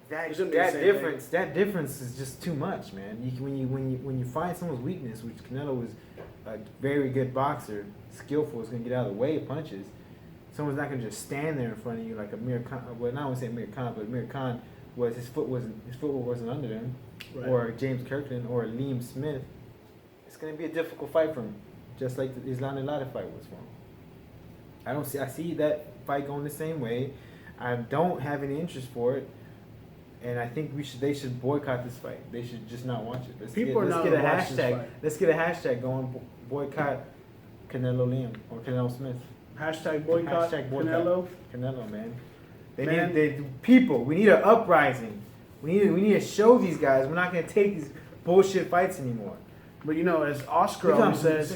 It's gonna be the same That difference is just too much, man. When you find someone's weakness, which Canelo was a very good boxer, skillful, is gonna get out of the way of punches. Someone's not gonna just stand there in front of you like Amir Khan. Well, not want to say Amir Khan, but Amir Khan his footwork wasn't under him, Right. or James Kirkland or Liam Smith. It's gonna be a difficult fight for him, just like the Islam Lada fight was for him. I see that fight going the same way. I don't have any interest for it. And I think they should boycott this fight. They should just not watch it. Let's get a watch this hashtag. fight. Let's get a hashtag going. Boycott Canelo Liam or Canelo Smith. Hashtag boycott. Canelo. Canelo, man. We need an uprising. We need to show these guys we're not gonna take these bullshit fights anymore. But as Oscar always says,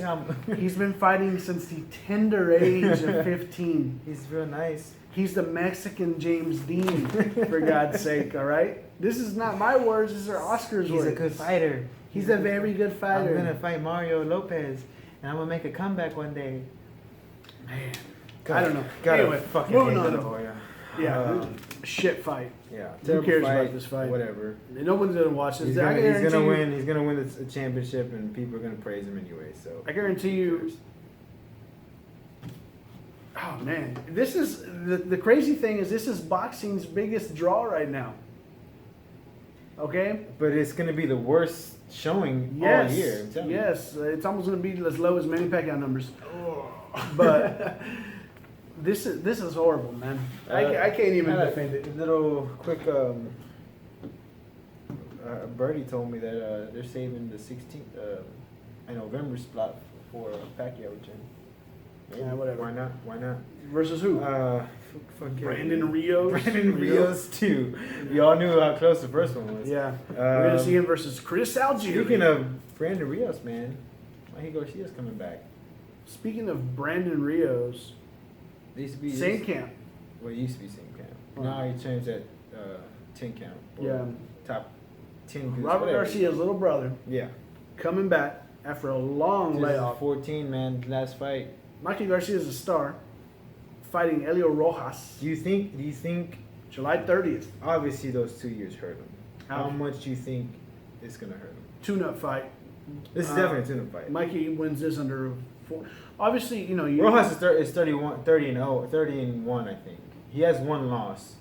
he's been fighting since the tender age of 15. He's real nice. He's the Mexican James Dean, for God's sake, all right? This is not my words, these are Oscar's words. He's a good fighter. He's a very good fighter. I'm gonna fight Mario Lopez, and I'm gonna make a comeback one day. Man, I don't know. Gotta Anyway, fucking moving hate on. La Hoya. Yeah, shit fight. Yeah. Who cares about this fight? Whatever. No one's gonna watch this. He's gonna win. He's gonna win a championship, and people are gonna praise him anyway. So I guarantee you. Oh man, this is the crazy thing is this is boxing's biggest draw right now. Okay. But it's gonna be the worst showing Yes. all year. I'm telling you. Yes. It's almost gonna be as low as Manny Pacquiao numbers. But this is horrible, man. I can't even defend it. A little quick. Birdie told me that they're saving the 16th November spot for Pacquiao gym. Yeah, whatever. Why not? Versus who? Brandon Rios. Brandon Rios too. Y'all knew how close the first one was. Yeah. We're gonna see him versus Chris Algieri. Speaking of Brandon Rios, man, Mikey Garcia's coming back. Speaking of Brandon Rios, They used to be same camp. Well, it used to be same camp. Oh. Now he changed that 10 count. Or Yeah. Top 10. Goose, Robert whatever. Garcia's little brother Yeah. coming back after a long layoff. 14, man. Last fight. Mikey Garcia is a star, fighting Elio Rojas, Do you think? July 30th. Obviously, those 2 years hurt him. How How? much do you think it's gonna hurt him? Tune-up fight. This is definitely a tune-up fight. Mikey wins this under 4. Obviously, you Rojas is 30 and 1, I think. He has one loss.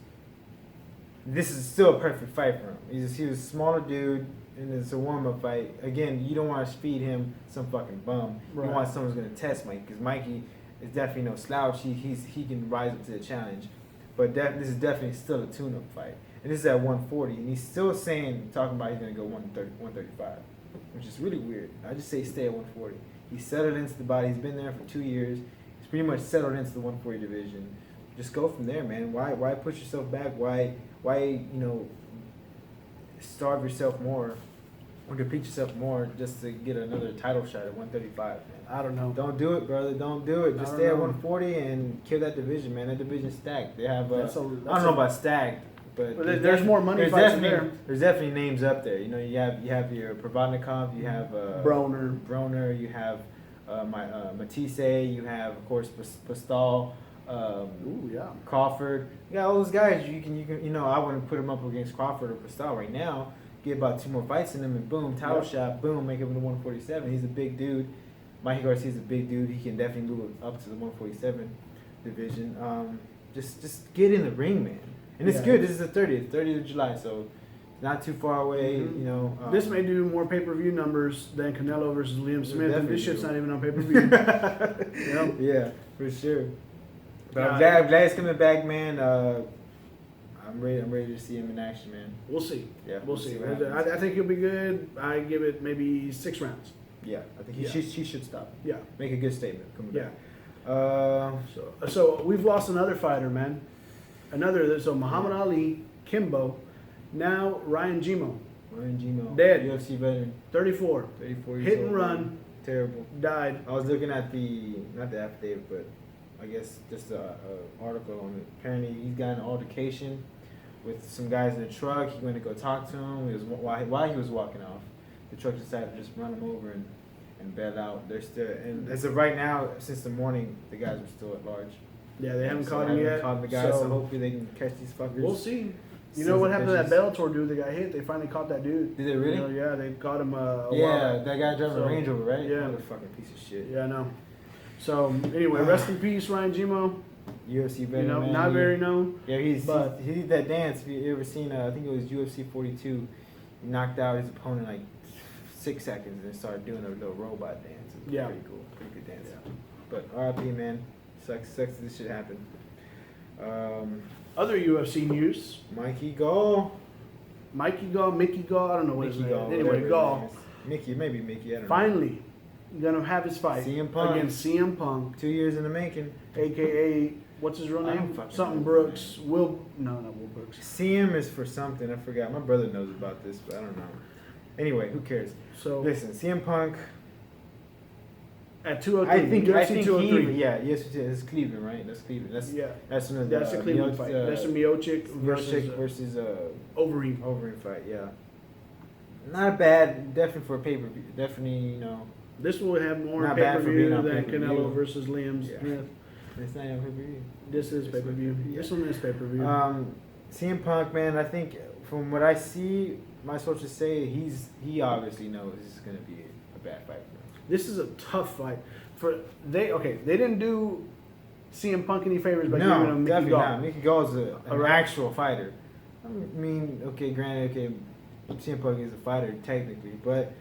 This is still a perfect fight for him. He was a smaller dude, and it's a warm-up fight. Again, you don't want to feed him some fucking bum. Right. You want someone who's going to test Mikey, because Mikey is definitely no slouch. He can rise up to the challenge. But this is definitely still a tune-up fight. And this is at 140, and he's still talking about he's going to go 135, which is really weird. I just say stay at 140. He's settled into the body. He's been there for 2 years. He's pretty much settled into the 140 division. Just go from there, man. Why push yourself back? Why starve yourself more or deplete yourself more just to get another title shot at 135, man? I don't know. Don't do it, brother. Don't do it. Just stay at 140 and kill that division, man. That division's stacked. They have I don't know about stacked, but there's more money fights in there. There's definitely names up there. You know, you have your Provodnikov, you have Broner, you have Matisse, you have of course Pastal, Ooh, yeah. Crawford. You got all those guys. You can I wouldn't put him up against Crawford or Pastal right now. Get about 2 more fights in him and boom, title shot, boom, make him to 147. He's a big dude. Mikey Garcia's a big dude. He can definitely move up to the 147. division. Just get in the ring, man. And it's Yeah. good. This is the 30th of July, so not too far away. Mhm. You know, This may do more pay-per-view numbers than Canelo versus Liam Smith, and definitely this shit's do. not even on pay-per-view. Yep. Yeah, for sure. But Yeah. I'm glad he's coming back, man. I'm ready to see him in action, man. We'll see. Yeah, We'll see. what happens. I think he'll be good. I give it maybe 6 rounds. Yeah, I think Yeah. he should stop. Yeah. Make a good statement. Coming Yeah. back. So we've lost another fighter, man. So Muhammad Ali, Kimbo, now Ryan Gimo, Ryan Gimo, Dead. UFC veteran, 34, 34 years hit old. and run, Terrible. died. I was looking at not the affidavit, but I guess just a article on it. Apparently, he's got an altercation with some guys in the truck. He went to go talk to him. While he was walking off, the truck decided to just run him over and bail out. They're still, and as of right now, since the morning, the guys are still at large. Yeah, they haven't So caught him yet. Caught the guys, so so hopefully they can catch these fuckers. we'll see. You Sons know what of happened to that bitches. Bellator dude that got hit? They finally caught that dude. Did they really? You know, yeah, they caught him. A Yeah, while back. that guy driving So, a Range Rover, right? yeah. Motherfucking piece of shit. Yeah, I know. So anyway, rest in peace, Ryan Gimo. UFC You veteran, know, man. not He- very known. Yeah, but- he did that dance. Have you ever seen? I think it was UFC 42. He knocked out his opponent in like 6 seconds and started doing a little robot dance. It was Yeah. pretty cool, pretty good dance. Yeah. But RIP, man. Sucks that this shit happened. Other UFC news: Mikey Gall. Mickey Gall, I don't know what his Mickey name Gall. is. whatever Anyway, his Gall name is. Mickey, maybe Mickey. I don't know. finally gonna have his fight CM Punk. against CM Punk, 2 years in the making. aka what's his real I don't name? fucking Something know, Brooks. Not Will Brooks. CM is for something. I forgot. My brother knows about this, but I don't know. Anyway, who cares? So Listen, CM Punk. at 203, I think UFC 203. yes, it's Cleveland, right? That's Cleveland. That's Yeah, that's one of that's the Cleveland Miocic, fight. That's the Miocic Miocic versus versus Overeem. Overeem fight. Yeah, not bad. Definitely for a pay per view. Definitely, you know, This will have more Not pay bad per for being view on than pay-per-view. Canelo versus Liam Yeah. Smith. it's not on pay per view. This is pay per view. Yeah. This one is pay per view. CM Punk, man. I think from what I see, my sources say he obviously knows this is gonna be a bad fight for him. This is a tough fight. They didn't do CM Punk any favors by giving No, him Mickey definitely Gall. not. Mickey Gall is an Alright. actual fighter. I mean, okay, granted, CM Punk is a fighter technically, but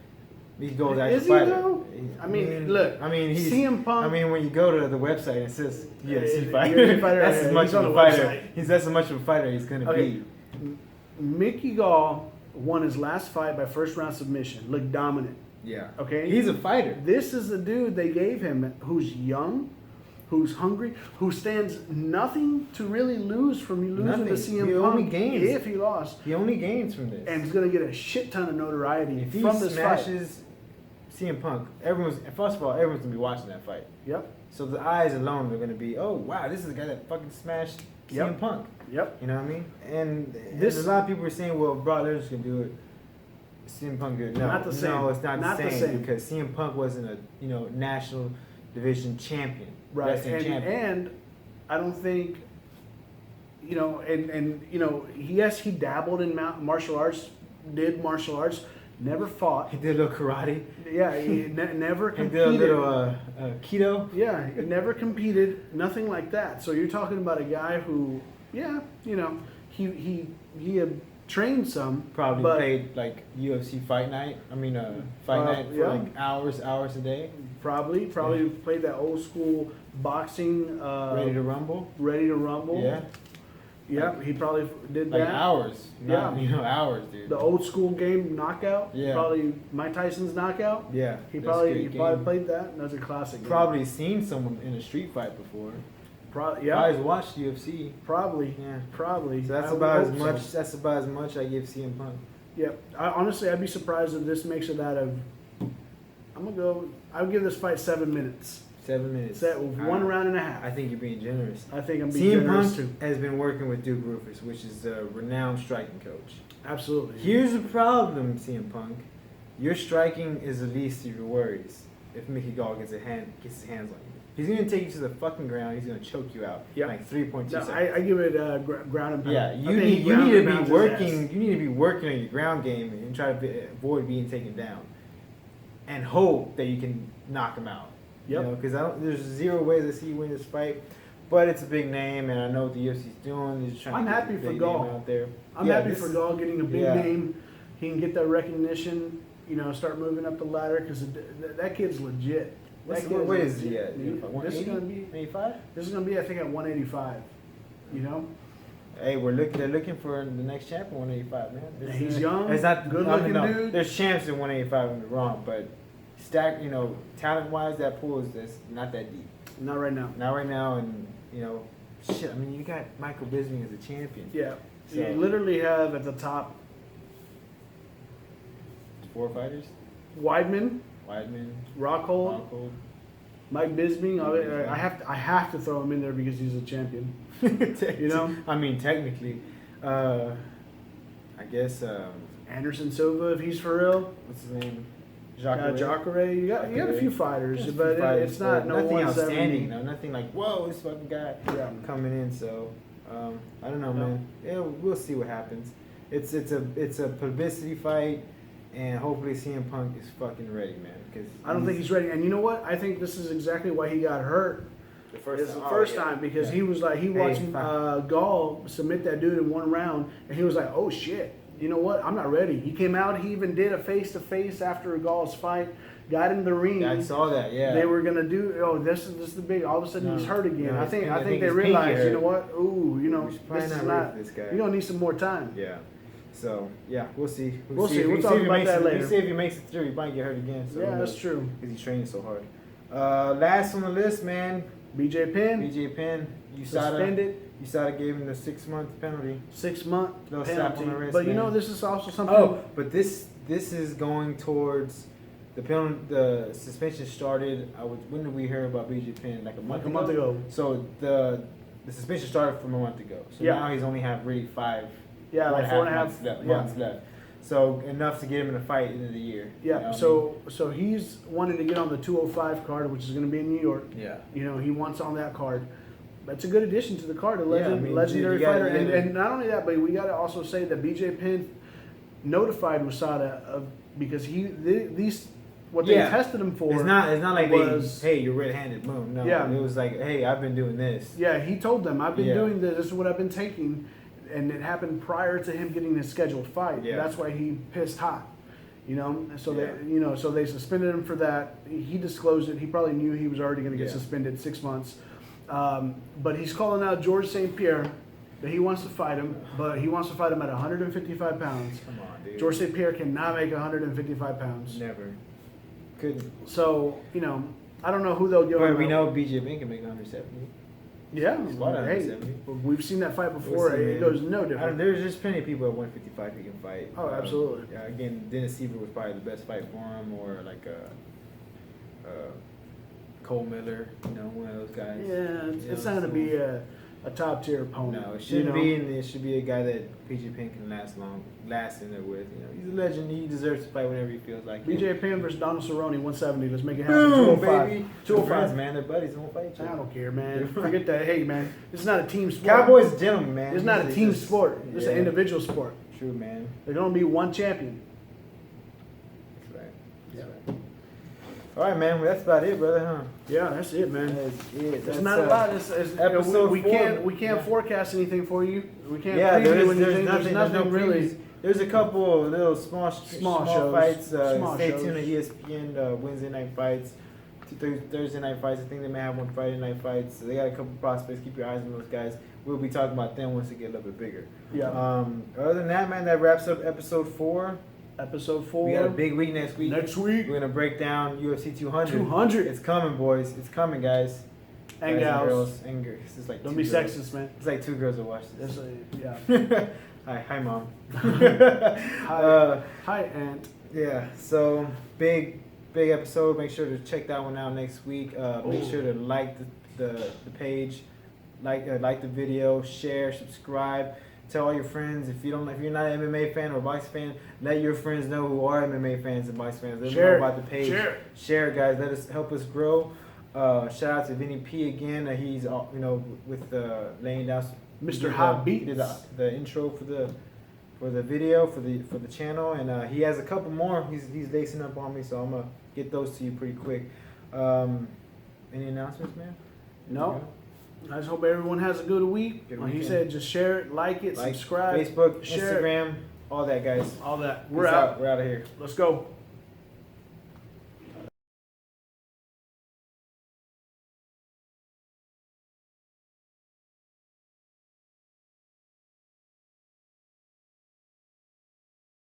Mickey Gall is actually Is a he fighter. though? I mean, look, I mean, he's. CM Punk. I mean, when you go to the website, it says UFC UFC fighter. fighter, That's yeah, as much he's of on a the fighter. website. That's as much of a fighter he's gonna Okay. be. Mickey Gall won his last fight by first round submission. Looked dominant. Yeah. Okay. He's a fighter. This is the dude they gave him who's young, who's hungry, who stands nothing to really lose from losing Nothing. to CM He Punk only gains. if he lost. He only gains from this. And he's going to get a shit ton of notoriety if he from this fight. smashes CM Punk, first of all, everyone's gonna be watching that fight. Yep. So the eyes alone are gonna be, oh wow, this is the guy that fucking smashed CM Yep. Punk. Yep. You know what I mean? And This- a lot of people are saying, well, Brock Lesnar can do it. CM Punk did it. No, Not the same. No, it's not, Not the, the same same. because CM Punk wasn't a national division champion, Right. wrestling champion. And I don't think, yes, he dabbled in martial arts, did martial arts, never fought. He did a little karate. Yeah, he never He competed. did a little keto. Yeah, he never competed, nothing like that. So you're talking about a guy who, he had trained some, Probably but played like UFC fight night. Fight night for yeah. like hours a day. probably played that old school boxing. Ready to rumble. Ready to rumble. Yeah. Yeah, he probably did Like that. hours. Not, Yeah. hours, dude. The old school game knockout. Yeah. Probably Mike Tyson's knockout. Yeah. He that's a probably great he probably game. played that. And that's a classic. game. Probably seen someone in a street fight before. Yeah. Probably watched UFC. Probably. Yeah. Probably. So that's I would about as hope much. so. That's about as much I give CM Punk. Yeah. Honestly, I'd be surprised if this makes it out of. I would give this fight 7 minutes. 7 minutes. Set with one round and a half. I think you're being generous. I think I'm being CM generous Punk too. has been working with Duke Rufus, which is a renowned striking coach. Absolutely. Here's the problem, CM Punk. Your striking is the least of your worries. If Mickey Gall gets his hands on you, he's gonna take you to the fucking ground. He's gonna choke you out. Yep. Like 3.2 No, seconds. I give it ground and pound. Yeah, I you think need he you ground need and to pounds be his working. ass. You need to be working on your ground game and try to avoid being taken down, and hope that you can knock him out. Yep. Because there's zero ways I see you win this fight. But it's a big name, and I know what the UFC's doing. They're just trying I'm to get happy a for big Gall. name out there. I'm happy for Gall getting a big yeah. name. He can get that recognition, you know, start moving up the ladder because that kid's legit. What is he at? This is gonna be 85? This is gonna be, I think, at 185. You know. Hey, they're looking for the next champion, 185, man. He's young. It's not good-looking dude. There's champs in 185. I'm wrong, but talent-wise, that pool is not that deep. Not right now. Not right now, and shit. I mean, you got Michael Bisping as a champion. Yeah. So, you literally have at the top 4 fighters. Weidman, Rockhold, Mike Bisping. I have to throw him in there because he's a champion. You know. I mean, technically, I guess. Anderson Silva, if he's for real. What's his name? Jacare. You got a few fighters, but it's not no nothing 170. outstanding. No, nothing like whoa, this fucking guy coming in. So I don't know, man. Yeah, we'll see what happens. It's a publicity fight, and hopefully CM Punk is fucking ready, man. Because I don't think he's ready. And you know what? I think this is exactly why he got hurt. The first time because he was like he watched Gall submit that dude in 1 round, and he was like, oh shit. You know what? I'm not ready. He came out. He even did a face-to-face after Gall's fight. Got in the ring. I saw that. Yeah. They were gonna do. Oh, this is the big. All of a sudden he's hurt again. No, I think they realized. You know what? Ooh, you know, this is not. This guy. You don't need some more time. Yeah. So yeah, we'll see. We'll see. We'll talk about that later. We'll see if he makes it through. He might get hurt again. So yeah, that's true. Because he's training so hard. Last on the list, man. BJ Penn. Suspended. USADA gave him the 6-month penalty. 6-month penalty. Slap on the wrist, but you know, this is also something. Oh, but this is going towards the penalty. The suspension started. When did we hear about BJ Penn? Like a month ago. So the suspension started from a month ago. So now he's only have really 5. Yeah, like 4.5 months left. So enough to get him in a fight into the year. Yeah. So he's wanting to get on the 205 card, which is going to be in New York. Yeah. You know, he wants on that card. That's a good addition to the card, a legendary fighter. And not only that, but we got to also say that BJ Penn notified USADA because what they tested him for. It's not like hey, you're red-handed, boom. No, it was like, hey, I've been doing this. Yeah, he told them, I've been doing this. This is what I've been taking, and it happened prior to him getting his scheduled fight. Yeah. That's why he pissed hot. You know, so they suspended him for that. He disclosed it. He probably knew he was already going to get suspended 6 months. But he's calling out George St. Pierre that he wants to fight him, but he wants to fight him at 155 pounds. Come on, dude. George St. Pierre cannot make 155 pounds. Never. Couldn't. So, you know, I don't know who they'll give him. But we know BJ Penn can make 170. Yeah. He's fought 170. We've seen that fight before. It goes no different. There's just plenty of people at 155 who can fight. Oh, absolutely. Again, Dennis Siver was probably the best fight for him, or like Cole Miller, one of those guys. Yeah, it's not going to be a top tier opponent. No, it shouldn't be, and it should be a guy that BJ Penn can last in there with. He's a legend. He deserves to fight whenever he feels like it. BJ Penn versus Donald Cerrone, 170. Let's make it happen. Boom, 205. baby. 205. Man, they're buddies. They won't fight each other. I don't care, man. Forget that. Hey, man, this is not a team sport. Cowboys are gentlemen, man. It's not a team sport. It's an individual sport. True, man. There's going to be one champion. That's right. That's right. All right, man. Well, that's about it, brother, huh? Yeah, that's it, man. That's it. It's not a lot. Episode we 4. We can't forecast anything for you. We can't preview anything. There's nothing really. There's a couple of little small shows. Fights. Stay tuned to ESPN Wednesday night fights, Thursday night fights. I think they may have one Friday night fights. So they got a couple prospects. Keep your eyes on those guys. We'll be talking about them once they get a little bit bigger. Yeah. Other than that, man, that wraps up episode 4. Episode 4. We got a big week next week. We're gonna break down UFC 200. 200. It's coming, boys. It's coming, guys. And gals. And girls. It's like don't be sexist, man. It's like 2 girls that watch this. Yeah. Hi, mom. Hi, aunt. Yeah. So big episode. Make sure to check that one out next week. Make sure to like the page, like the video, share, subscribe. Tell all your friends. If you're not an MMA fan or boxing fan, let your friends know who are MMA fans and boxing fans. Let them know about the page. Share, guys. Help us grow. Shout out to Vinny P again. He's with laying down. MrHotBeats did the intro for the video for the channel, and he has a couple more. He's lacing up on me, so I'm gonna get those to you pretty quick. Any announcements, man? No. I just hope everyone has a good week. Good Like he weekend. said, just share it, like it, Like subscribe, Facebook, share it, Instagram, all that, guys. all that. Peace We're out. We're out of here. Let's go.